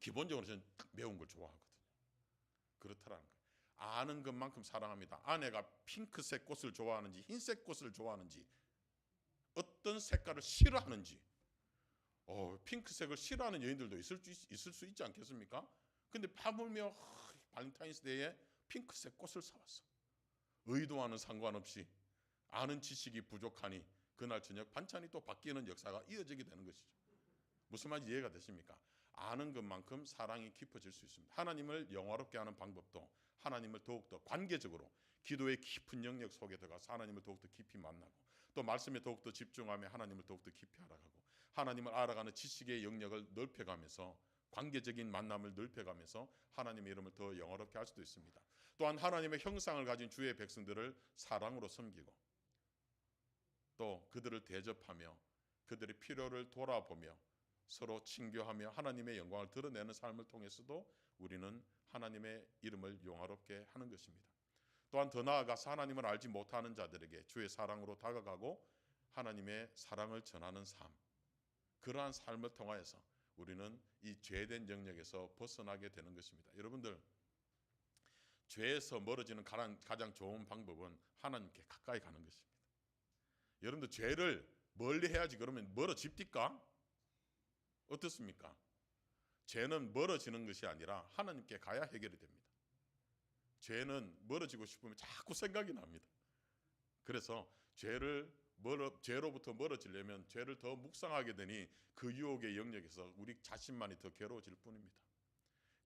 기본적으로 저는 매운 걸 좋아하거든요. 그렇다라는 거예요. 아는 것만큼 사랑합니다. 아내가 핑크색 꽃을 좋아하는지 흰색 꽃을 좋아하는지 어떤 색깔을 싫어하는지 핑크색을 싫어하는 여인들도 있을 수 있지 않겠습니까? 근데 하물며 발렌타인스데이에 핑크색 꽃을 사왔어. 의도와는 상관없이 아는 지식이 부족하니 그날 저녁 반찬이 또 바뀌는 역사가 이어지게 되는 것이죠. 무슨 말인지 이해가 되십니까? 아는 것만큼 사랑이 깊어질 수 있습니다. 하나님을 영화롭게 하는 방법도 하나님을 더욱더 관계적으로 기도의 깊은 영역 속에 들어가서 하나님을 더욱더 깊이 만나고 또 말씀에 더욱더 집중하며 하나님을 더욱더 깊이 알아가고 하나님을 알아가는 지식의 영역을 넓혀가면서 관계적인 만남을 넓혀가면서 하나님의 이름을 더 영화롭게 할 수도 있습니다. 또한 하나님의 형상을 가진 주의 백성들을 사랑으로 섬기고 또 그들을 대접하며 그들의 필요를 돌아보며 서로 친교하며 하나님의 영광을 드러내는 삶을 통해서도 우리는 하나님의 이름을 영화롭게 하는 것입니다. 또한 더 나아가서 하나님을 알지 못하는 자들에게 주의 사랑으로 다가가고 하나님의 사랑을 전하는 삶, 그러한 삶을 통하여서 우리는 이 죄된 영역에서 벗어나게 되는 것입니다. 여러분들, 죄에서 멀어지는 가장 좋은 방법은 하나님께 가까이 가는 것입니다. 여러분들, 죄를 멀리 해야지 그러면 멀어집니까? 어떻습니까? 죄는 멀어지는 것이 아니라 하나님께 가야 해결이 됩니다. 죄는 멀어지고 싶으면 자꾸 생각이 납니다. 그래서 죄로부터 멀어지려면 죄를 더 묵상하게 되니 그 유혹의 영역에서 우리 자신만이 더 괴로워질 뿐입니다.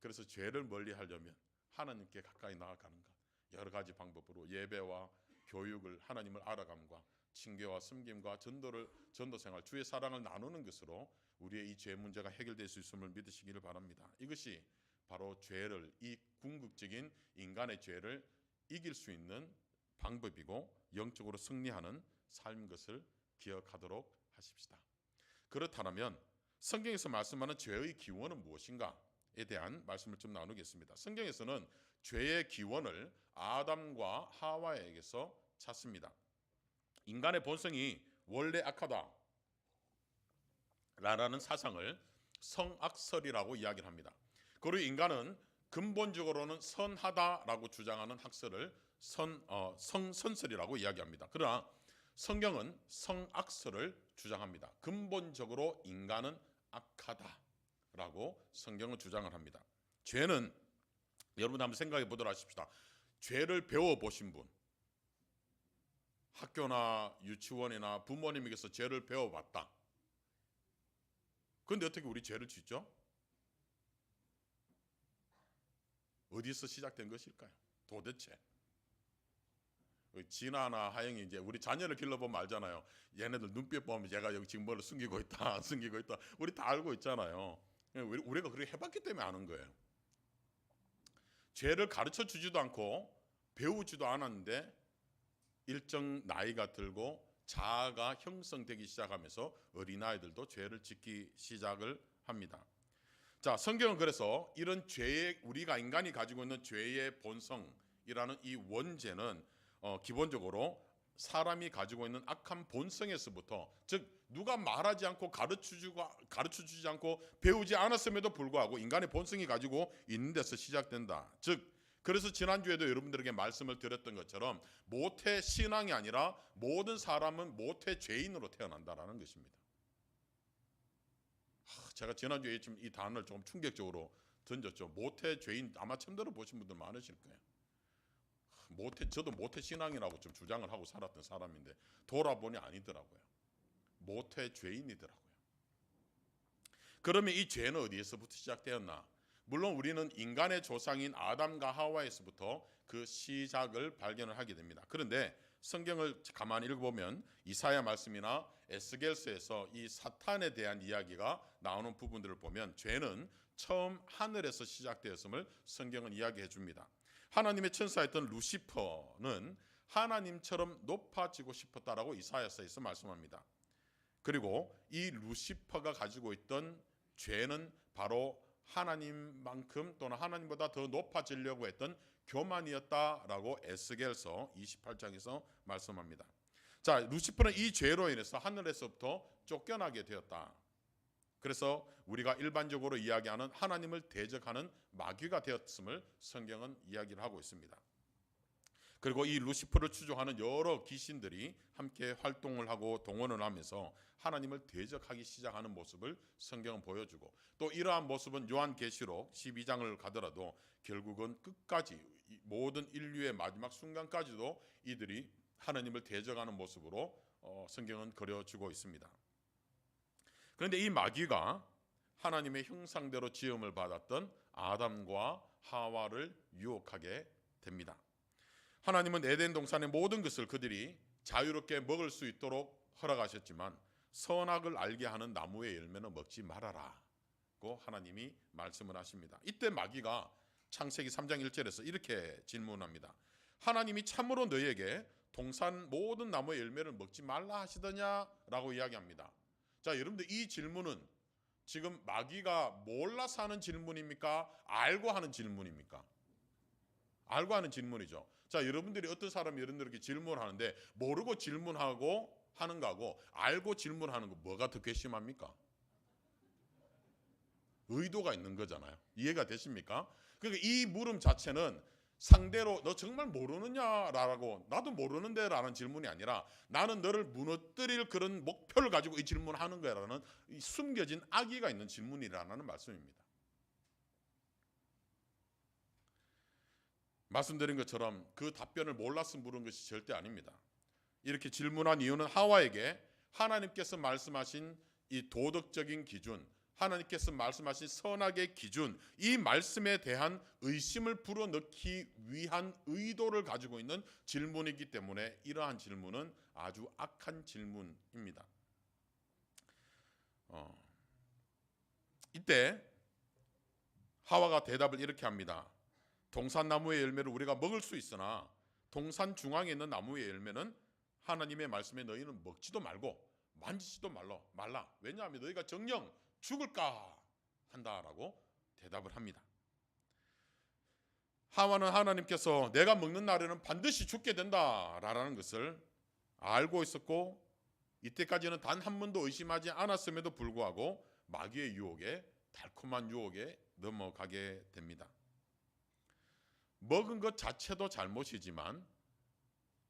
그래서 죄를 멀리하려면 하나님께 가까이 나아가는 것, 여러 가지 방법으로 예배와 교육을, 하나님을 알아감과 친교와 섬김과 전도생활, 주의 사랑을 나누는 것으로 우리의 이 죄 문제가 해결될 수 있음을 믿으시기를 바랍니다. 이것이 바로 죄를, 이 궁극적인 인간의 죄를 이길 수 있는 방법이고 영적으로 승리하는 삶인 것을 기억하도록 하십시다. 그렇다면 성경에서 말씀하는 죄의 기원은 무엇인가에 대한 말씀을 좀 나누겠습니다. 성경에서는 죄의 기원을 아담과 하와에게서 찾습니다. 인간의 본성이 원래 악하다 라는 사상을 성악설이라고 이야기를 합니다. 그리고 인간은 근본적으로는 선하다라고 주장하는 학설을 성선설이라고 이야기합니다. 그러나 성경은 성악설을 주장합니다. 근본적으로 인간은 악하다라고 성경은 주장을 합니다. 죄는, 여러분 한번 생각해 보도록 하십시다. 죄를 배워보신 분, 학교나 유치원이나 부모님에게서 죄를 배워봤다. 그런데 어떻게 우리 죄를 짓죠? 어디서 시작된 것일까요? 도대체 진아나 하영이 이제 우리 자녀를 길러보면 알잖아요. 얘네들 눈빛 보면 얘가 여기 지금 뭐를 숨기고 있다, 안 숨기고 있다. 우리 다 알고 있잖아요. 우리가 그렇게 해봤기 때문에 아는 거예요. 죄를 가르쳐 주지도 않고 배우지도 않았는데 일정 나이가 들고 자아가 형성되기 시작하면서 어린아이들도 죄를 짓기 시작을 합니다. 자, 성경은 그래서 이런 죄의, 우리가 인간이 가지고 있는 죄의 본성이라는 이 원죄는 기본적으로 사람이 가지고 있는 악한 본성에서부터, 즉 누가 말하지 않고 가르쳐주지 않고 배우지 않았음에도 불구하고 인간의 본성이 가지고 있는 데서 시작된다. 즉 그래서 지난주에도 여러분들에게 말씀을 드렸던 것처럼 모태 신앙이 아니라 모든 사람은 모태 죄인으로 태어난다라는 것입니다. 제가 지난주에 좀 이 단어를 좀 충격적으로 던졌죠. 모태 죄인, 아마 처음 들어보신 분들 많으실 거예요. 저도 모태 신앙이라고 좀 주장을 하고 살았던 사람인데 돌아보니 아니더라고요. 모태 죄인이더라고요. 그러면 이 죄는 어디에서부터 시작되었나? 물론 우리는 인간의 조상인 아담과 하와에서부터 그 시작을 발견을 하게 됩니다. 그런데 성경을 가만히 읽어보면 이사야 말씀이나 에스겔서에서 이 사탄에 대한 이야기가 나오는 부분들을 보면 죄는 처음 하늘에서 시작되었음을 성경은 이야기해 줍니다. 하나님의 천사였던 루시퍼는 하나님처럼 높아지고 싶었다라고 이사야서에서 말씀합니다. 그리고 이 루시퍼가 가지고 있던 죄는 바로 하나님만큼 또는 하나님보다 더 높아지려고 했던 교만이었다라고 에스겔서 28장에서 말씀합니다. 자, 루시퍼는 이 죄로 인해서 하늘에서부터 쫓겨나게 되었다. 그래서 우리가 일반적으로 이야기하는 하나님을 대적하는 마귀가 되었음을 성경은 이야기를 하고 있습니다. 그리고 이 루시퍼를 추종하는 여러 귀신들이 함께 활동을 하고 동원을 하면서 하나님을 대적하기 시작하는 모습을 성경은 보여주고, 또 이러한 모습은 요한계시록 12장을 가더라도 결국은 끝까지 모든 인류의 마지막 순간까지도 이들이 하나님을 대적하는 모습으로 성경은 그려주고 있습니다. 그런데 이 마귀가 하나님의 형상대로 지음을 받았던 아담과 하와를 유혹하게 됩니다. 하나님은 에덴 동산의 모든 것을 그들이 자유롭게 먹을 수 있도록 허락하셨지만 선악을 알게 하는 나무의 열매는 먹지 말아라고 하나님이 말씀을 하십니다. 이때 마귀가 창세기 3장 1절에서 이렇게 질문합니다. 하나님이 참으로 너희에게 동산 모든 나무의 열매를 먹지 말라 하시더냐라고 이야기합니다. 자, 여러분들, 이 질문은 지금 마귀가 몰라서 하는 질문입니까? 알고 하는 질문입니까? 알고 하는 질문이죠. 자, 여러분들이 어떤 사람이 여러분들에게 질문하는데 모르고 질문하고 하는 거하고 알고 질문하는 거 뭐가 더 괘씸합니까? 의도가 있는 거잖아요. 이해가 되십니까? 그러니까 이 물음 자체는 상대로 너 정말 모르느냐라고 나도 모르는데 라는 질문이 아니라 나는 너를 무너뜨릴 그런 목표를 가지고 이 질문하는 거라는 이 숨겨진 악의가 있는 질문이라는 말씀입니다. 말씀드린 것처럼 그 답변을 몰라서 물은 것이 절대 아닙니다. 이렇게 질문한 이유는 하와에게 하나님께서 말씀하신 이 도덕적인 기준, 하나님께서 말씀하신 선악의 기준, 이 말씀에 대한 의심을 불어넣기 위한 의도를 가지고 있는 질문이기 때문에 이러한 질문은 아주 악한 질문입니다. 이때 하와가 대답을 이렇게 합니다. 동산나무의 열매를 우리가 먹을 수 있으나 동산 중앙에 있는 나무의 열매는 하나님의 말씀에 너희는 먹지도 말고 만지지도 말라. 왜냐하면 너희가 정녕 죽을까 한다라고 대답을 합니다. 하와는 하나님께서 내가 먹는 날에는 반드시 죽게 된다라는 것을 알고 있었고 이때까지는 단 한 번도 의심하지 않았음에도 불구하고 마귀의 유혹에 달콤한 유혹에 넘어가게 됩니다. 먹은 것 자체도 잘못이지만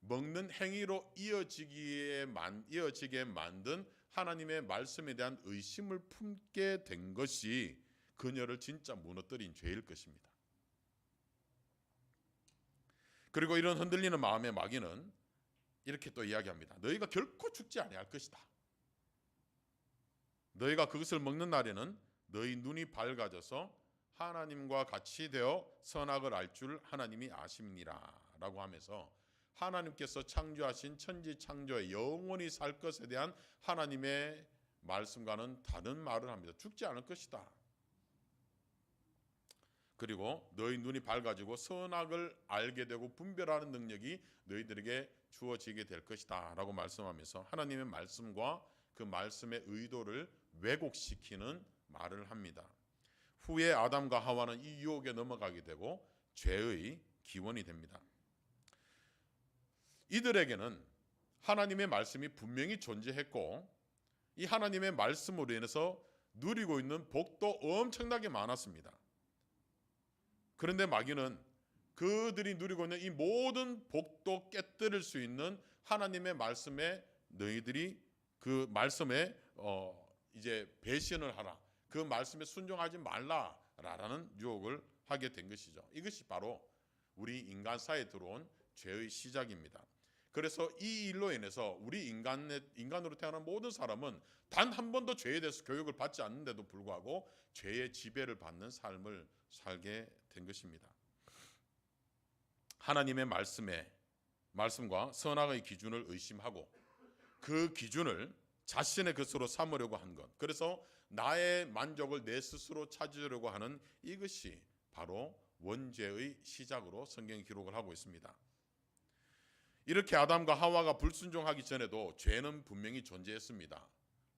먹는 행위로 이어지게 만든 하나님의 말씀에 대한 의심을 품게 된 것이 그녀를 진짜 무너뜨린 죄일 것입니다. 그리고 이런 흔들리는 마음의 마귀는 이렇게 또 이야기합니다. 너희가 결코 죽지 아니할 것이다. 너희가 그것을 먹는 날에는 너희 눈이 밝아져서 하나님과 같이 되어 선악을 알 줄 하나님이 아심니라 라고 하면서 하나님께서 창조하신 천지 창조에 영원히 살 것에 대한 하나님의 말씀과는 다른 말을 합니다. 죽지 않을 것이다. 그리고 너희 눈이 밝아지고 선악을 알게 되고 분별하는 능력이 너희들에게 주어지게 될 것이다 라고 말씀하면서 하나님의 말씀과 그 말씀의 의도를 왜곡시키는 말을 합니다. 후에 아담과 하와는 이 유혹에 넘어가게 되고 죄의 기원이 됩니다. 이들에게는 하나님의 말씀이 분명히 존재했고 이 하나님의 말씀으로 인해서 누리고 있는 복도 엄청나게 많았습니다. 그런데 마귀는 그들이 누리고 있는 이 모든 복도 깨뜨릴 수 있는 하나님의 말씀에 너희들이 그 말씀에 이제 배신을 하라. 그 말씀에 순종하지 말라라는 유혹을 하게 된 것이죠. 이것이 바로 우리 인간사에 들어온 죄의 시작입니다. 그래서 이 일로 인해서 우리 인간으로 태어난 모든 사람은 단 한 번도 죄에 대해서 교육을 받지 않는데도 불구하고 죄의 지배를 받는 삶을 살게 된 것입니다. 하나님의 말씀과 선악의 기준을 의심하고 그 기준을 자신의 것으로 삼으려고 한 것, 그래서 나의 만족을 내 스스로 찾으려고 하는 이것이 바로 원죄의 시작으로 성경이 기록을 하고 있습니다. 이렇게 아담과 하와가 불순종하기 전에도 죄는 분명히 존재했습니다.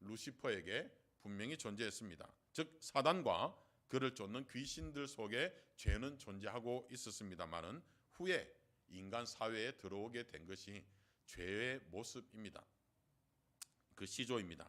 루시퍼에게 분명히 존재했습니다. 즉 사단과 그를 쫓는 귀신들 속에 죄는 존재하고 있었습니다만은 후에 인간 사회에 들어오게 된 것이 죄의 모습입니다. 그 시조입니다.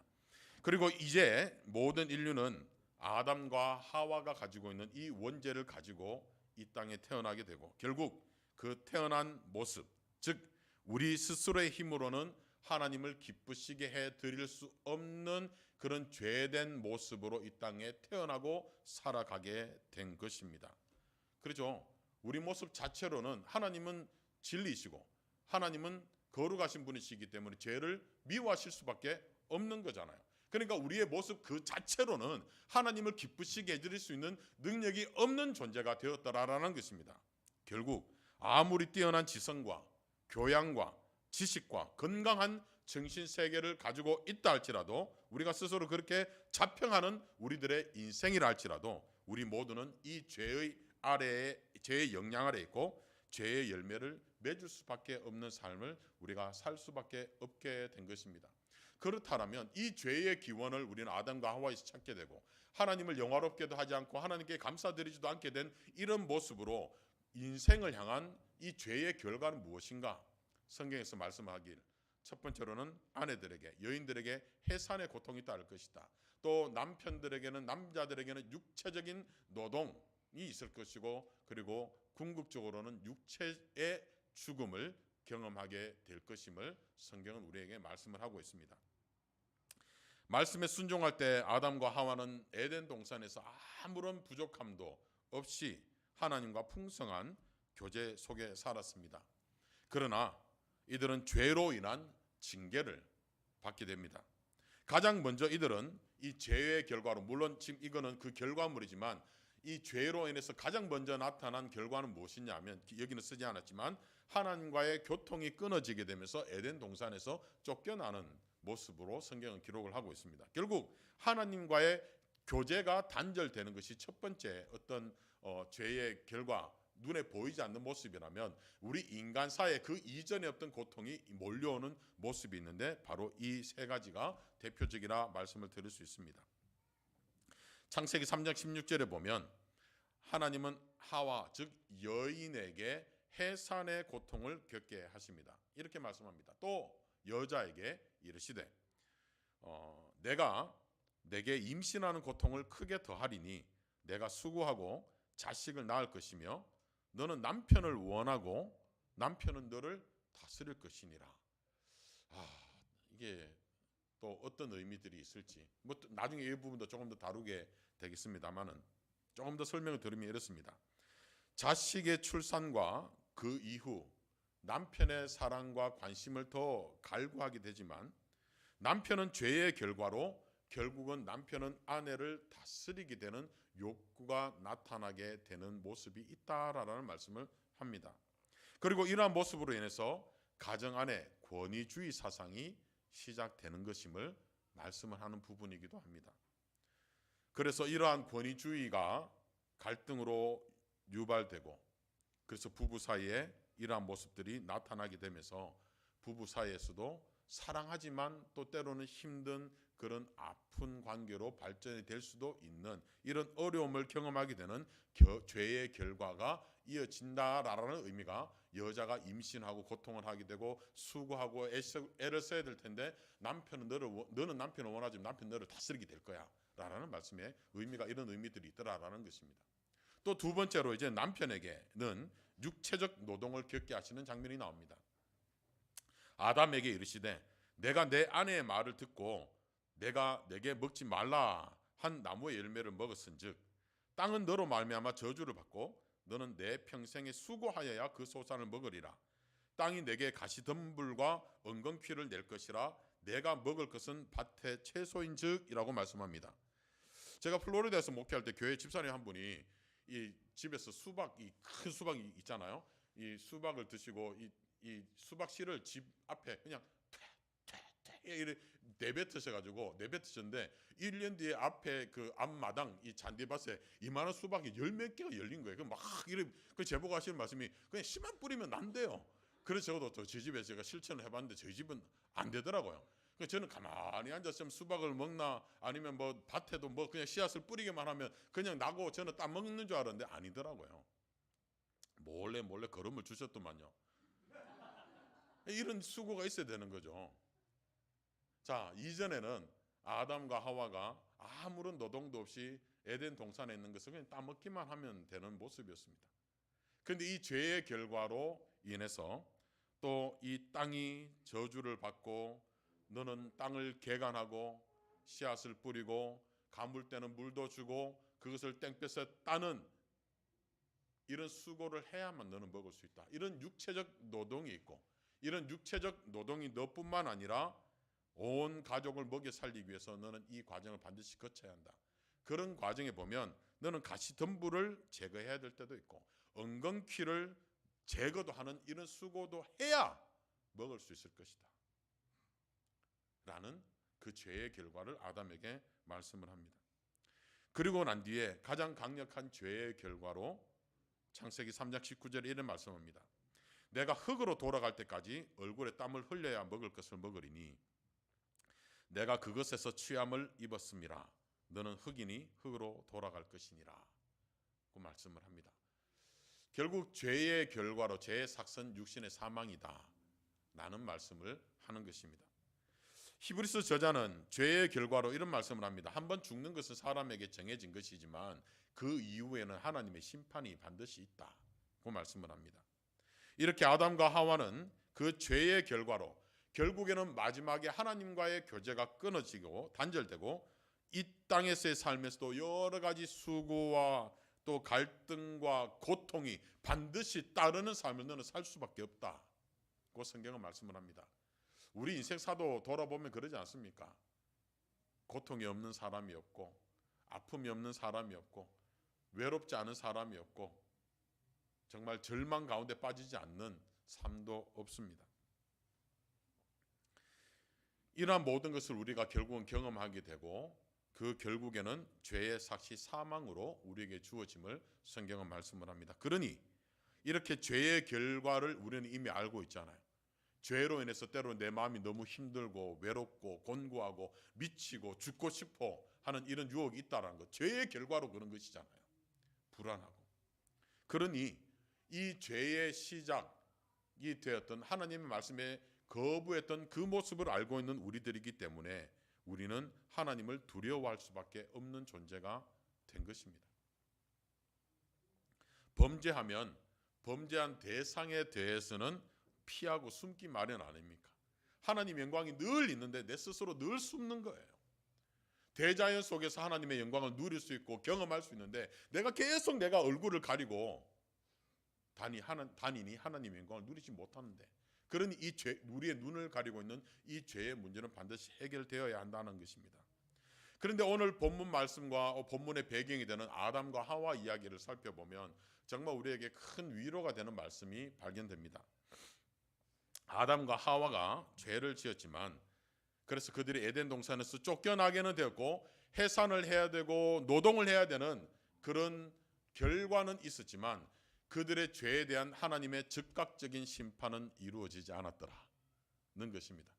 그리고 이제 모든 인류는 아담과 하와가 가지고 있는 이 원죄를 가지고 이 땅에 태어나게 되고 결국 그 태어난 모습, 즉 우리 스스로의 힘으로는 하나님을 기쁘시게 해드릴 수 없는 그런 죄된 모습으로 이 땅에 태어나고 살아가게 된 것입니다. 그렇죠? 우리 모습 자체로는 하나님은 진리이시고 하나님은 거룩하신 분이시기 때문에 죄를 미워하실 수밖에 없는 거잖아요. 그러니까 우리의 모습 그 자체로는 하나님을 기쁘시게 해드릴 수 있는 능력이 없는 존재가 되었다라는 것입니다. 결국 아무리 뛰어난 지성과 교양과 지식과 건강한 정신세계를 가지고 있다 할지라도 우리가 스스로 그렇게 자평하는 우리들의 인생이라 할지라도 우리 모두는 이 죄의 아래에 죄의 영향 아래에 있고 죄의 열매를 맺을 수밖에 없는 삶을 우리가 살 수밖에 없게 된 것입니다. 그렇다면 이 죄의 기원을 우리는 아담과 하와에서 찾게 되고 하나님을 영화롭게도 하지 않고 하나님께 감사드리지도 않게 된 이런 모습으로 인생을 향한 이 죄의 결과는 무엇인가? 성경에서 말씀하길 첫 번째로는 아내들에게, 여인들에게 해산의 고통이 따를 것이다. 또 남편들에게는, 남자들에게는 육체적인 노동이 있을 것이고, 그리고 궁극적으로는 육체의 죽음을 경험하게 될 것임을 성경은 우리에게 말씀을 하고 있습니다. 말씀에 순종할 때 아담과 하와는 에덴 동산에서 아무런 부족함도 없이 하나님과 풍성한 교제 속에 살았습니다. 그러나 이들은 죄로 인한 징계를 받게 됩니다. 가장 먼저 이들은 이 죄의 결과로, 물론 지금 이거는 그 결과물이지만 이 죄로 인해서 가장 먼저 나타난 결과는 무엇이냐 하면, 여기는 쓰지 않았지만 하나님과의 교통이 끊어지게 되면서 에덴 동산에서 쫓겨나는 모습으로 성경은 기록을 하고 있습니다. 결국 하나님과의 교제가 단절되는 것이 첫 번째 어떤 죄의 결과, 눈에 보이지 않는 모습이라면 우리 인간사의 그 이전에 없던 고통이 몰려오는 모습이 있는데 바로 이 세 가지가 대표적이라 말씀을 드릴 수 있습니다. 창세기 3장 16절에 보면 하나님은 하와 즉 여인에게 해산의 고통을 겪게 하십니다. 이렇게 말씀합니다. 또 여자에게 이르시되 내가 내게 임신하는 고통을 크게 더하리니 내가 수고하고 자식을 낳을 것이며 너는 남편을 원하고 남편은 너를 다스릴 것이니라. 이게 또 어떤 의미들이 있을지 뭐 나중에 이 부분도 조금 더 다루게 되겠습니다만은 조금 더 설명을 드리면 이렇습니다. 자식의 출산과 그 이후 남편의 사랑과 관심을 더 갈구하게 되지만 남편은 죄의 결과로 결국은 남편은 아내를 다스리게 되는 욕구가 나타나게 되는 모습이 있다라는 말씀을 합니다. 그리고 이러한 모습으로 인해서 가정 안에 권위주의 사상이 시작되는 것임을 말씀을 하는 부분이기도 합니다. 그래서 이러한 권위주의가 갈등으로 유발되고 그래서 부부 사이에 이러한 모습들이 나타나게 되면서 부부 사이에서도 사랑하지만 또 때로는 힘든 그런 아픈 관계로 발전이 될 수도 있는 이런 어려움을 경험하게 되는 죄의 결과가 이어진다라는 의미가 여자가 임신하고 고통을 하게 되고 수고하고 애를 써야 될 텐데 너는 남편을 원하지만 남편 너를 다스리게 될 거야 라는 말씀의 의미가 이런 의미들이 있더라라는 것입니다. 또 두 번째로 이제 남편에게는 육체적 노동을 겪게 하시는 장면이 나옵니다. 아담에게 이르시되 내가 내 아내의 말을 듣고 내가 내게 먹지 말라 한 나무의 열매를 먹었은즉 땅은 너로 말미암아 저주를 받고 너는 내 평생에 수고하여야 그 소산을 먹으리라. 땅이 내게 가시덤불과 엉겅퀴를 낼 것이라 내가 먹을 것은 밭의 채소인즉이라고 말씀합니다. 제가 플로리다에서 목회할 때 교회 집사님 한 분이 이 집에서 이 큰 수박이 있잖아요. 이 수박을 드시고 이 수박 씨를 집 앞에 그냥 이렇게 내뱉으셨는데 1년 뒤에 앞에 그 앞마당 이 잔디밭에 이만한 수박이 10몇 개가 열린 거예요. 막 이렇게 그 제보가 하시는 말씀이 그냥 씨만 뿌리면 난대요. 그래서 저도 저희 집에 제가 실천을 해봤는데 저희 집은 안 되더라고요. 그래서 저는 가만히 앉았으면 수박을 먹나 아니면 뭐 밭에도 뭐 그냥 씨앗을 뿌리기만 하면 그냥 나고 저는 따 먹는 줄 알았는데 아니더라고요. 몰래 걸음을 주셨더만요. 이런 수고가 있어야 되는 거죠. 자, 이전에는 아담과 하와가 아무런 노동도 없이 에덴 동산에 있는 것을 그냥 따먹기만 하면 되는 모습이었습니다. 그런데 이 죄의 결과로 인해서 또 이 땅이 저주를 받고 너는 땅을 개간하고 씨앗을 뿌리고 가물 때는 물도 주고 그것을 땡볕에 따는 이런 수고를 해야만 너는 먹을 수 있다. 이런 육체적 노동이 있고 이런 육체적 노동이 너뿐만 아니라 온 가족을 먹여 살리기 위해서 너는 이 과정을 반드시 거쳐야 한다. 그런 과정에 보면 너는 가시덤불을 제거해야 될 때도 있고 엉겅퀴를 제거도 하는 이런 수고도 해야 먹을 수 있을 것이다 라는 그 죄의 결과를 아담에게 말씀을 합니다. 그리고 난 뒤에 가장 강력한 죄의 결과로 창세기 3장 19절에 이런 말씀합니다. 내가 흙으로 돌아갈 때까지 얼굴에 땀을 흘려야 먹을 것을 먹으리니 내가 그것에서 취함을 입었음이라. 너는 흙이니 흙으로 돌아갈 것이니라. 그 말씀을 합니다. 결국 죄의 결과로 죄의 삭선 육신의 사망이다 라는 말씀을 하는 것입니다. 히브리서 저자는 죄의 결과로 이런 말씀을 합니다. 한번 죽는 것은 사람에게 정해진 것이지만 그 이후에는 하나님의 심판이 반드시 있다. 그 말씀을 합니다. 이렇게 아담과 하와는 그 죄의 결과로 결국에는 마지막에 하나님과의 교제가 끊어지고 단절되고 이 땅에서의 삶에서도 여러 가지 수고와 또 갈등과 고통이 반드시 따르는 삶을 너는 살 수밖에 없다. 그 성경은 말씀을 합니다. 우리 인생사도 돌아보면 그러지 않습니까? 고통이 없는 사람이 없고 아픔이 없는 사람이 없고 외롭지 않은 사람이 없고 정말 절망 가운데 빠지지 않는 삶도 없습니다. 이러한 모든 것을 우리가 결국은 경험하게 되고 그 결국에는 죄의 삭시 사망으로 우리에게 주어짐을 성경은 말씀을 합니다. 그러니 이렇게 죄의 결과를 우리는 이미 알고 있잖아요. 죄로 인해서 때로 내 마음이 너무 힘들고 외롭고 곤고하고 미치고 죽고 싶어 하는 이런 유혹이 있다는 것. 죄의 결과로 그런 것이잖아요. 불안하고. 그러니 이 죄의 시작이 되었던 하나님의 말씀에 거부했던 그 모습을 알고 있는 우리들이기 때문에 우리는 하나님을 두려워할 수밖에 없는 존재가 된 것입니다. 범죄하면 범죄한 대상에 대해서는 피하고 숨기 마련 아닙니까? 하나님 영광이 늘 있는데 내 스스로 늘 숨는 거예요. 대자연 속에서 하나님의 영광을 누릴 수 있고 경험할 수 있는데 내가 계속 내가 얼굴을 가리고 다니니 하나님의 영광을 누리지 못하는데, 그러니 이 죄, 우리의 눈을 가리고 있는 이 죄의 문제는 반드시 해결되어야 한다는 것입니다. 그런데 오늘 본문 말씀과 본문의 배경이 되는 아담과 하와 이야기를 살펴보면 정말 우리에게 큰 위로가 되는 말씀이 발견됩니다. 아담과 하와가 죄를 지었지만 그래서 그들이 에덴 동산에서 쫓겨나게는 되었고 해산을 해야 되고 노동을 해야 되는 그런 결과는 있었지만 그들의 죄에 대한 하나님의 즉각적인 심판은 이루어지지 않았더라는 것입니다.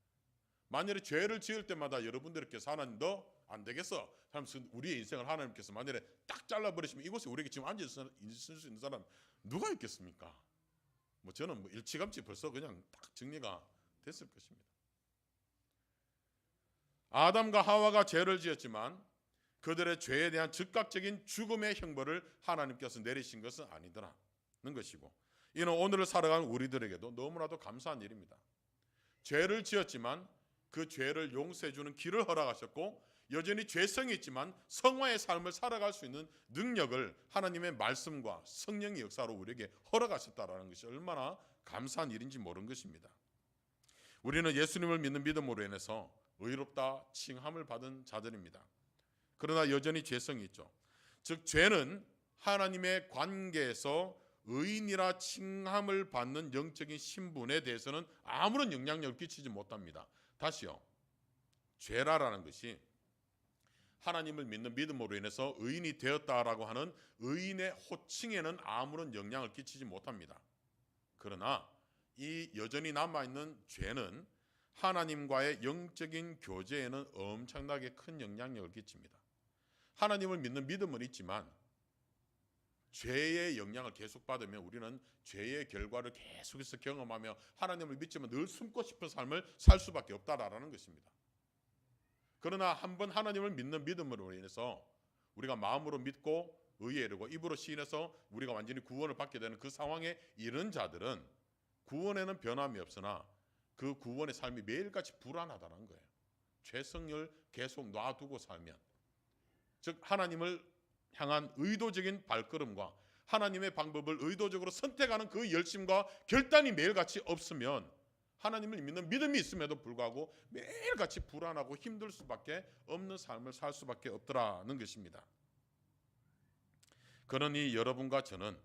만일에 죄를 지을 때마다 여러분들께서 하나님 너 안 되겠어 하면서 우리의 인생을 하나님께서 만일에 딱 잘라버리시면 이곳에 우리에게 지금 앉아 있을 수 있는 사람 누가 있겠습니까? 저는 일찌감치 벌써 그냥 딱 정리가 됐을 것입니다. 아담과 하와가 죄를 지었지만 그들의 죄에 대한 즉각적인 죽음의 형벌을 하나님께서 내리신 것은 아니더라는 것이고, 이는 오늘을 살아가는 우리들에게도 너무나도 감사한 일입니다. 죄를 지었지만 그 죄를 용서해 주는 길을 허락하셨고 여전히 죄성이 있지만 성화의 삶을 살아갈 수 있는 능력을 하나님의 말씀과 성령의 역사로 우리에게 허락하셨다라는 것이 얼마나 감사한 일인지 모르는 것입니다. 우리는 예수님을 믿는 믿음으로 인해서 의롭다 칭함을 받은 자들입니다. 그러나 여전히 죄성이 있죠. 즉 죄는 하나님의 관계에서 의인이라 칭함을 받는 영적인 신분에 대해서는 아무런 영향력을 끼치지 못합니다. 다시요. 죄라라는 것이 하나님을 믿는 믿음으로 인해서 의인이 되었다라고 하는 의인의 호칭에는 아무런 영향을 끼치지 못합니다. 그러나 이 여전히 남아있는 죄는 하나님과의 영적인 교제에는 엄청나게 큰 영향력을 끼칩니다. 하나님을 믿는 믿음은 있지만 죄의 영향을 계속 받으면 우리는 죄의 결과를 계속해서 경험하며 하나님을 믿지만 늘 숨고 싶은 삶을 살 수밖에 없다라는 것입니다. 그러나 한번 하나님을 믿는 믿음으로 인해서 우리가 마음으로 믿고 의에 이르고 입으로 시인해서 우리가 완전히 구원을 받게 되는 그 상황에 이른 자들은 구원에는 변함이 없으나 그 구원의 삶이 매일같이 불안하다는 거예요. 죄성을 계속 놔두고 살면, 즉 하나님을 향한 의도적인 발걸음과 하나님의 방법을 의도적으로 선택하는 그 열심과 결단이 매일같이 없으면 하나님을 믿는 믿음이 있음에도 불구하고 매일같이 불안하고 힘들 수밖에 없는 삶을 살 수밖에 없더라는 것입니다. 그러니 여러분과 저는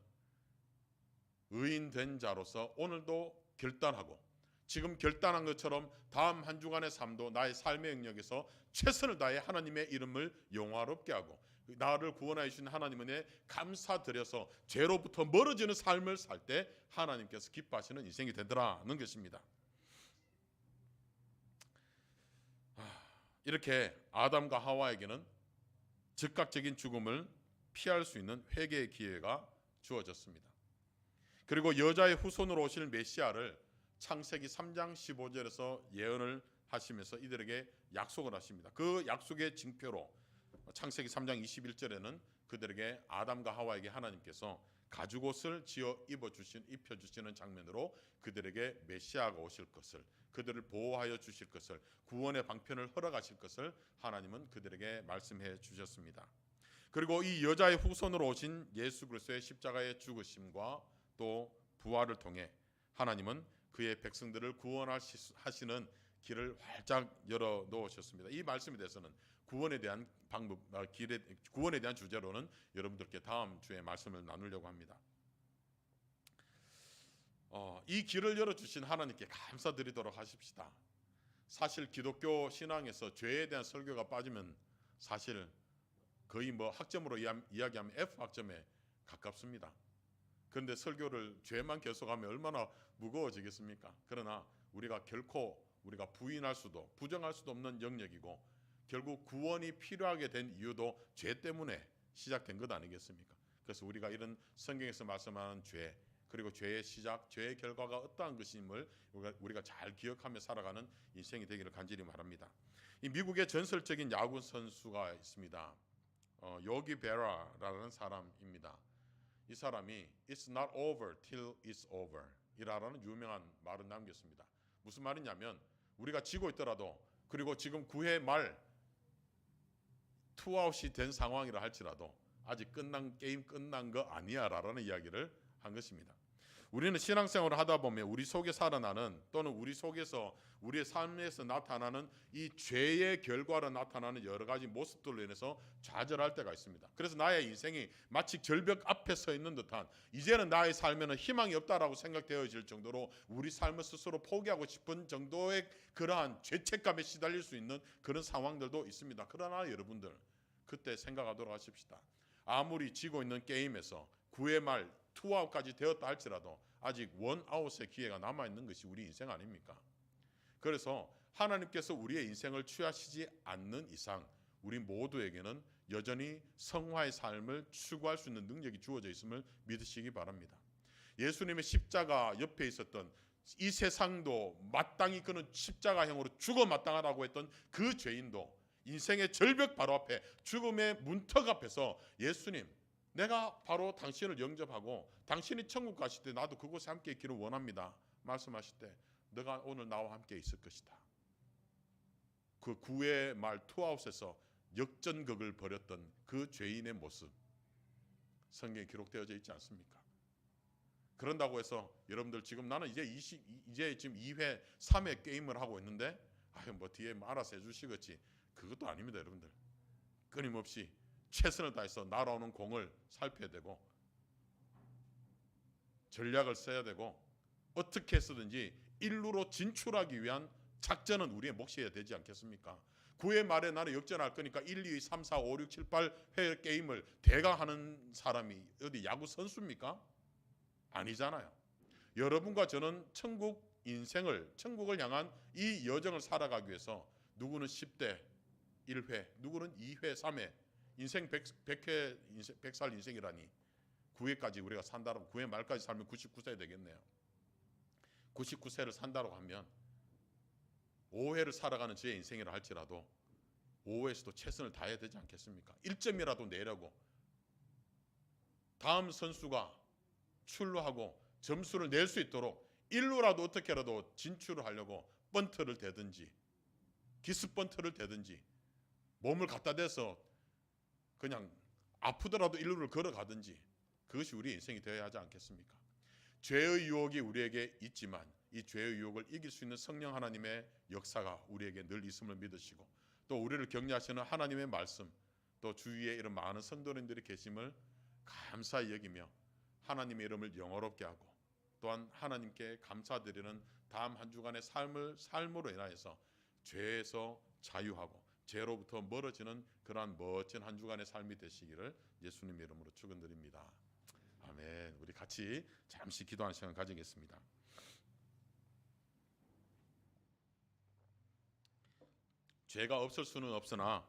의인된 자로서 오늘도 결단하고 지금 결단한 것처럼 다음 한 주간의 삶도 나의 삶의 영역에서 최선을 다해 하나님의 이름을 영화롭게 하고 나를 구원하여 주신 하나님께 감사드려서 죄로부터 멀어지는 삶을 살 때 하나님께서 기뻐하시는 인생이 되더라는 것입니다. 이렇게 아담과 하와에게는 즉각적인 죽음을 피할 수 있는 회개의 기회가 주어졌습니다. 그리고 여자의 후손으로 오실 메시아를 창세기 3장 15절에서 예언을 하시면서 이들에게 약속을 하십니다. 그 약속의 징표로 창세기 3장 21절에는 그들에게 아담과 하와에게 하나님께서 가죽옷을 지어 입혀주시는 장면으로 그들에게 메시아가 오실 것을, 그들을 보호하여 주실 것을, 구원의 방편을 허락하실 것을 하나님은 그들에게 말씀해 주셨습니다. 그리고 이 여자의 후손으로 오신 예수 그리스도의 십자가의 죽으심과 또 부활을 통해 하나님은 그의 백성들을 구원하시는 길을 활짝 열어 놓으셨습니다. 이 말씀에 대해서는 구원에 대한 구원에 대한 주제로는 여러분들께 다음 주에 말씀을 나누려고 합니다. 이 길을 열어주신 하나님께 감사드리도록 하십시다. 사실 기독교 신앙에서 죄에 대한 설교가 빠지면 사실 거의 학점으로 이야기하면 F학점에 가깝습니다. 그런데 설교를 죄만 계속하면 얼마나 무거워지겠습니까? 그러나 우리가 결코 부인할 수도 부정할 수도 없는 영역이고 결국 구원이 필요하게 된 이유도 죄 때문에 시작된 것 아니겠습니까? 그래서 우리가 이런 성경에서 말씀하는 죄, 그리고 죄의 시작, 죄의 결과가 어떠한 것임을 우리가 잘 기억하며 살아가는 인생이 되기를 간절히 바랍니다. 이 미국의 전설적인 야구 선수가 있습니다. 요기 베라라는 사람입니다. 이 사람이 It's not over till it's over 이라는 유명한 말을 남겼습니다. 무슨 말이냐면 우리가 지고 있더라도 그리고 지금 9회 말 투아웃이 된 상황이라 할지라도 아직 게임 끝난 거 아니야 라는 이야기를 한 것입니다. 우리는 신앙생활을 하다 보면 우리 속에 살아나는 또는 우리 속에서 우리의 삶에서 나타나는 이 죄의 결과로 나타나는 여러 가지 모습들로 인해서 좌절할 때가 있습니다. 그래서 나의 인생이 마치 절벽 앞에 서 있는 듯한 이제는 나의 삶에는 희망이 없다라고 생각되어질 정도로 우리 삶을 스스로 포기하고 싶은 정도의 그러한 죄책감에 시달릴 수 있는 그런 상황들도 있습니다. 그러나 여러분들 그때 생각하도록 하십시다. 아무리 지고 있는 게임에서 9회 말 투아웃까지 되었다 할지라도 아직 원아웃의 기회가 남아있는 것이 우리 인생 아닙니까? 그래서 하나님께서 우리의 인생을 취하시지 않는 이상 우리 모두에게는 여전히 성화의 삶을 추구할 수 있는 능력이 주어져 있음을 믿으시기 바랍니다. 예수님의 십자가 옆에 있었던 이 세상도 마땅히 그는 십자가형으로 죽어 마땅하다고 했던 그 죄인도 인생의 절벽 바로 앞에 죽음의 문턱 앞에서 예수님 내가 바로 당신을 영접하고 당신이 천국 가실 때 나도 그곳에 함께 있기를 원합니다 말씀하실 때 너가 오늘 나와 함께 있을 것이다. 그 9회 말 투아웃에서 역전극을 벌였던 그 죄인의 모습 성경에 기록되어져 있지 않습니까? 그런다고 해서 여러분들 지금 나는 이제 지금 2회 3회 게임을 하고 있는데 뒤에 알아서 해주시겠지. 그것도 아닙니다. 여러분들 끊임없이 최선을 다해서 날아오는 공을 살펴야 되고 전략을 써야 되고 어떻게 해서든지 1루로 진출하기 위한 작전은 우리의 몫이어야 되지 않겠습니까? 9회 말에 나는 역전할 거니까 1, 2, 3, 4, 5, 6, 7, 8회 게임을 대강하는 사람이 어디 야구 선수입니까? 아니잖아요. 여러분과 저는 천국을 향한 이 여정을 살아가기 위해서 누구는 10대 1회, 누구는 2회, 3회 인생 100살 인생이라니 9회까지 우리가 산다고 9회 말까지 살면 99세 되겠네요. 99세를 산다고 하면 5회를 살아가는 제 인생이라 할지라도 5회에서도 최선을 다해야 되지 않겠습니까? 1점이라도 내려고 다음 선수가 출루하고 점수를 낼 수 있도록 1루라도 어떻게라도 진출을 하려고 번트를 대든지 기습 번트를 대든지 몸을 갖다 대서 그냥 아프더라도 1루를 걸어가든지 그것이 우리의 인생이 되어야 하지 않겠습니까? 죄의 유혹이 우리에게 있지만 이 죄의 유혹을 이길 수 있는 성령 하나님의 역사가 우리에게 늘 있음을 믿으시고 또 우리를 격려하시는 하나님의 말씀 또 주위에 이런 많은 성도님들이 계심을 감사히 여기며 하나님의 이름을 영어롭게 하고 또한 하나님께 감사드리는 다음 한 주간의 삶으로 인하여서 죄에서 자유하고 죄로부터 멀어지는 그러한 멋진 한 주간의 삶이 되시기를 예수님의 이름으로 축원드립니다. 아멘. 우리 같이 잠시 기도하는 시간 가지겠습니다. 죄가 없을 수는 없으나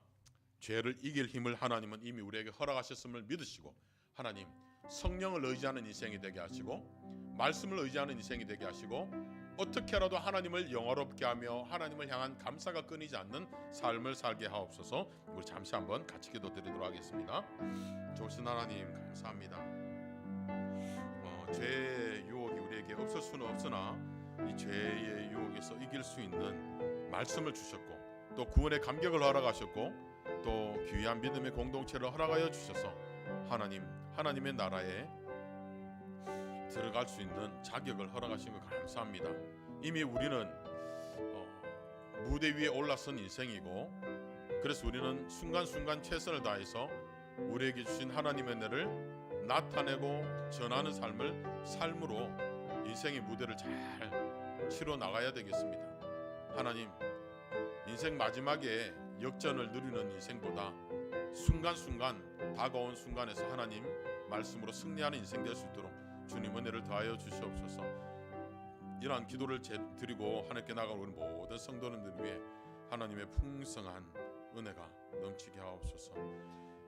죄를 이길 힘을 하나님은 이미 우리에게 허락하셨음을 믿으시고 하나님 성령을 의지하는 인생이 되게 하시고 말씀을 의지하는 인생이 되게 하시고 어떻게라도 하나님을 영화롭게 하며 하나님을 향한 감사가 끊이지 않는 삶을 살게 하옵소서. 우리 잠시 한번 같이 기도드리도록 하겠습니다. 좋으신 하나님 감사합니다. 죄의 유혹이 우리에게 없을 수는 없으나 이 죄의 유혹에서 이길 수 있는 말씀을 주셨고 또 구원의 감격을 허락하셨고 또 귀한 믿음의 공동체를 허락하여 주셔서 하나님의 나라에 들어갈 수 있는 자격을 허락하신 것 감사합니다. 이미 우리는 무대 위에 올라선 인생이고 그래서 우리는 순간순간 최선을 다해서 우리에게 주신 하나님의 은혜를 나타내고 전하는 삶으로 인생의 무대를 잘 치러 나가야 되겠습니다. 하나님, 인생 마지막에 역전을 누리는 인생보다 순간순간 다가온 순간에서 하나님 말씀으로 승리하는 인생 될 수 있도록 주님 은혜를 더하여 주시옵소서. 이러한 기도를 드리고 하나님께 나가는 우리 모든 성도님들 위해 하나님의 풍성한 은혜가 넘치게 하옵소서.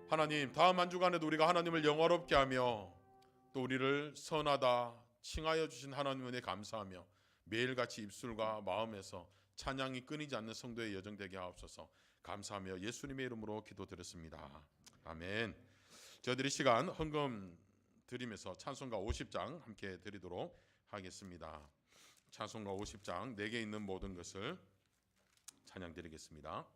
하나님, 다음 한 주간에도 우리가 하나님을 영화롭게 하며 또 우리를 선하다 칭하여 주신 하나님 은혜 감사하며 매일같이 입술과 마음에서 찬양이 끊이지 않는 성도의 여정 되게 하옵소서. 감사하며 예수님의 이름으로 기도드렸습니다. 아멘. 저희들이 시간 헌금 드리면서 찬송가 50장 함께 드리도록 하겠습니다. 찬송가 50장 내게 있는 모든 것을 찬양 드리겠습니다.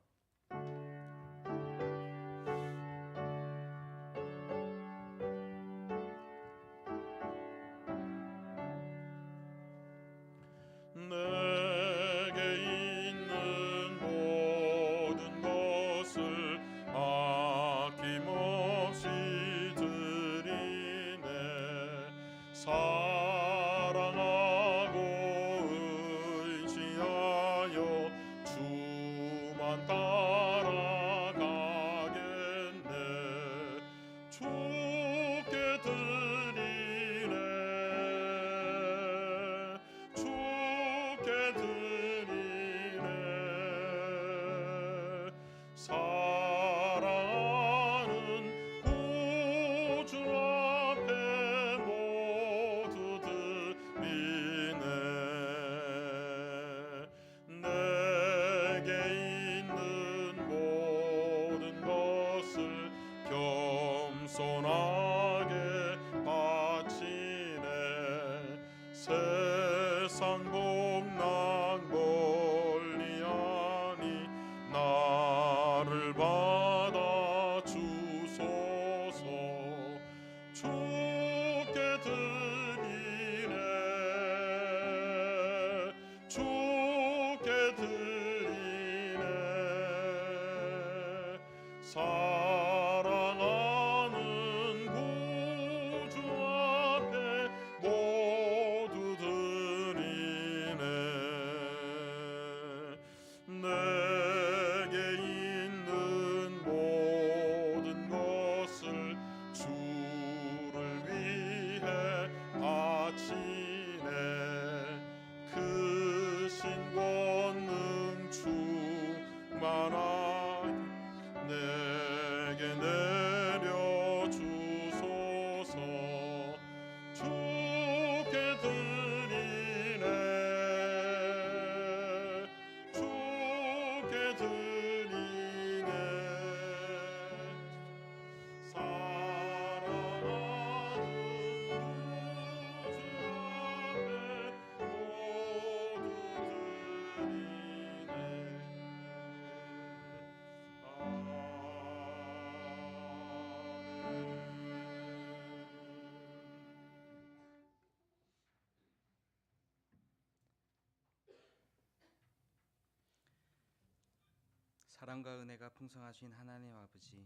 사랑과 은혜가 풍성하신 하나님 아버지,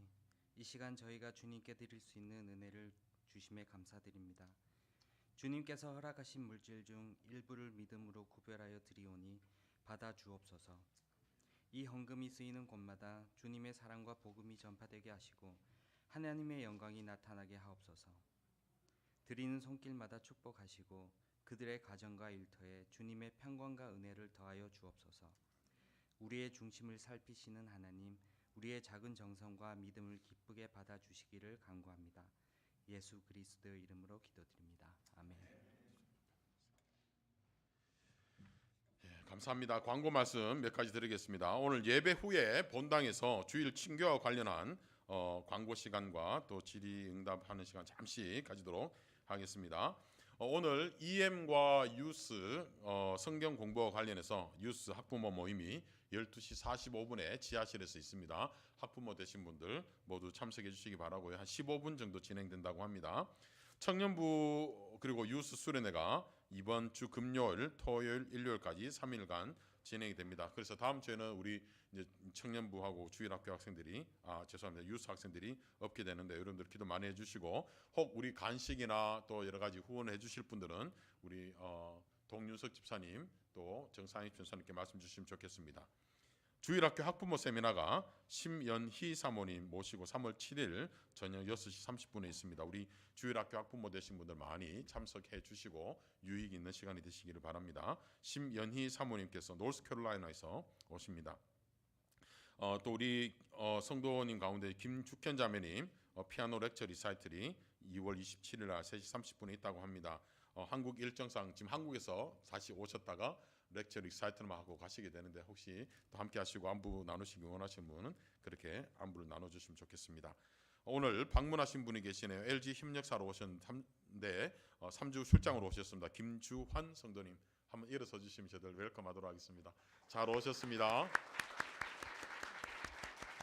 이 시간 저희가 주님께 드릴 수 있는 은혜를 주심에 감사드립니다. 주님께서 허락하신 물질 중 일부를 믿음으로 구별하여 드리오니 받아 주옵소서. 이 헌금이 쓰이는 곳마다 주님의 사랑과 복음이 전파되게 하시고 하나님의 영광이 나타나게 하옵소서. 드리는 손길마다 축복하시고 그들의 가정과 일터에 주님의 평강과 은혜를 더하여 주옵소서. 우리의 중심을 살피시는 하나님, 우리의 작은 정성과 믿음을 기쁘게 받아주시기를 간구합니다. 예수 그리스도의 이름으로 기도드립니다. 아멘. 감사합니다. 광고 말씀 몇 가지 드리겠습니다. 오늘 예배 후에 본당에서 주일 친교와 관련한 광고 시간과 또 질의응답하는 시간 잠시 가지도록 하겠습니다. 오늘 EM과 유스 성경 공부와 관련해서 유스 학부모 모임이 12시 45분에 지하실에서 있습니다. 학부모 되신 분들 모두 참석해 주시기 바라고요. 한 15분 정도 진행된다고 합니다. 청년부 그리고 유스 수련회가 이번 주 금요일, 토요일, 일요일까지 3일간 진행이 됩니다. 그래서 다음 주에는 우리 이제 청년부하고 주일학교 학생들이 죄송합니다. 유스 학생들이 없게 되는데 여러분들 기도 많이 해주시고 혹 우리 간식이나 또 여러 가지 후원해 주실 분들은 우리 동윤석 집사님 또 정상익 전사님께 말씀 주시면 좋겠습니다. 주일학교 학부모 세미나가 심연희 사모님 모시고 3월 7일 저녁 6시 30분에 있습니다. 우리 주일학교 학부모 되신 분들 많이 참석해 주시고 유익 있는 시간이 되시기를 바랍니다. 심연희 사모님께서 노스캐롤라이나에서 오십니다. 또 우리 성도님 가운데 김죽현 자매님 피아노 렉처 리사이틀이 2월 27일 날 3시 30분에 있다고 합니다. 한국 일정상 지금 한국에서 다시 오셨다가 렉처 리사이틀만 하고 가시게 되는데 혹시 또 함께 하시고 안부 나누시기 원하시는 분은 그렇게 안부를 나눠주시면 좋겠습니다. 오늘 방문하신 분이 계시네요. LG 협력사로 오셨는데 3주 출장으로 오셨습니다. 김주환 성도님 한번 일어서 주시면 저들 웰컴하도록 하겠습니다. 잘 오셨습니다.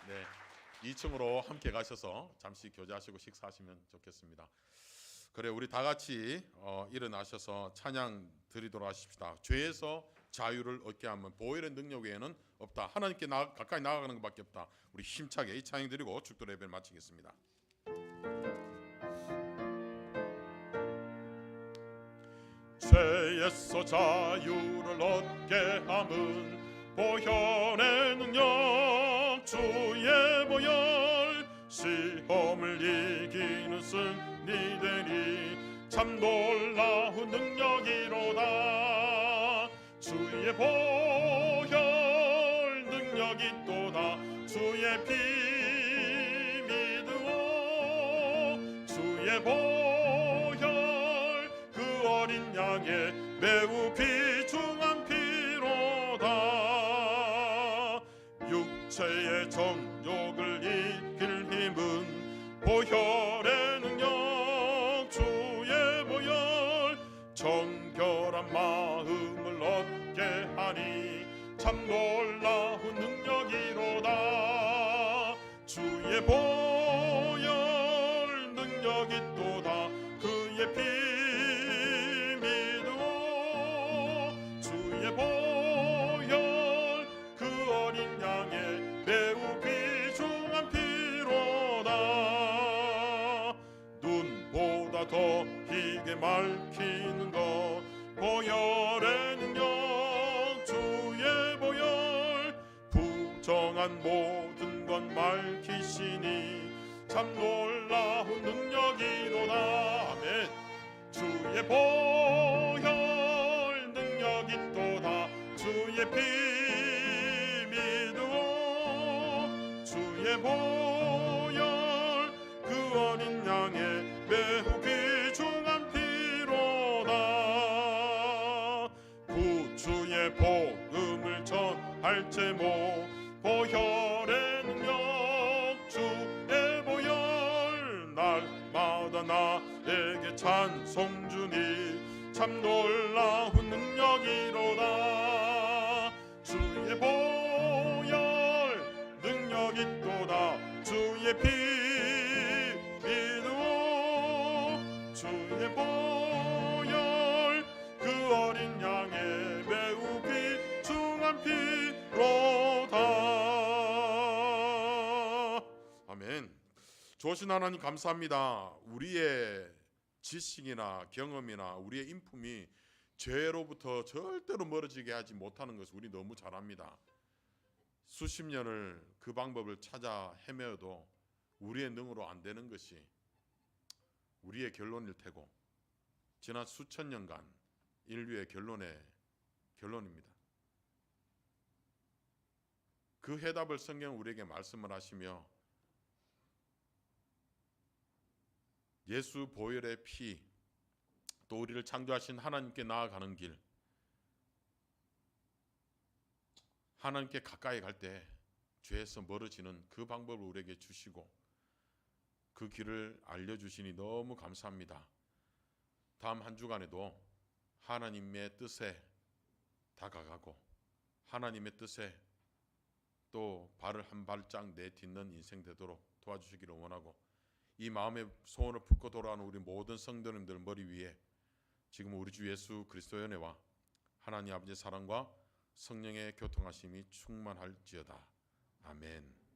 네, 2층으로 함께 가셔서 잠시 교제하시고 식사하시면 좋겠습니다. 그래 우리 다 같이 일어나셔서 찬양 드리도록 하십시다. 죄에서 자유를 얻게 하면 보혈의 능력 외에는 없다. 하나님께 가까이 나아가는 것밖에 없다. 우리 힘차게 이 찬양 드리고 축도 예배를 마치겠습니다. 죄에서 자유를 얻게 함은 보혈의 능력 주의 보혈 시험을 이기는 승리되니 참 놀라운 능력이로다. 주의 보혈 능력이 또다. 주의 피 믿으오. 주의 보혈 그 어린 양의 매우 귀중한 피로다. 육체의 정욕을 이길 힘은 보혈의 능력 주의 보혈 정결한 마음을 얻게 하니 참 놀라운 능력이로다. 주의 보혈 능력이 또다. 그의 피 믿으오. 주의 보혈 그 어린 양의 매우 귀중한 피로다. 눈보다 더 희게 밝히는 것 보혈의 능력 주의 보혈 부정한 모든 것 밝히시니 참 놀라운 능력이로다. 아멘. 주의 보혈 능력이 또다. 주의 피 믿으오. 주의 보혈 그 어린 양의 매우 귀중한 피로다. 구주의 복음을 전할 제목 보혈의 능력 주의 보혈 날마다 나에게 찬송 주니 참 놀라운 능력이로다. 주의 보혈 능력이 또다. 주의 피 믿으오. 주의 보혈 그 어린 양의 매우 귀중한 피로다. 아멘. 좋으신 하나님 감사합니다. 우리의 지식이나 경험이나 우리의 인품이 죄로부터 절대로 멀어지게 하지 못하는 것을 우리 너무 잘 압니다. 수십 년을 그 방법을 찾아 헤매어도 우리의 능으로 안 되는 것이 우리의 결론일 테고 지난 수천 년간 인류의 결론입니다. 그 해답을 성경 우리에게 말씀을 하시며 예수 보혈의 피, 또 우리를 창조하신 하나님께 나아가는 길, 하나님께 가까이 갈 때 죄에서 멀어지는 그 방법을 우리에게 주시고 그 길을 알려주시니 너무 감사합니다. 다음 한 주간에도 하나님의 뜻에 다가가고 하나님의 뜻에 또 발을 한 발짝 내딛는 인생 되도록 도와주시기를 원하고, 이 마음의 소원을 품고 돌아오는 우리 모든 성도님들 머리 위에 지금 우리 주 예수 그리스도의 은혜와 하나님 아버지의 사랑과 성령의 교통하심이 충만할지어다. 아멘.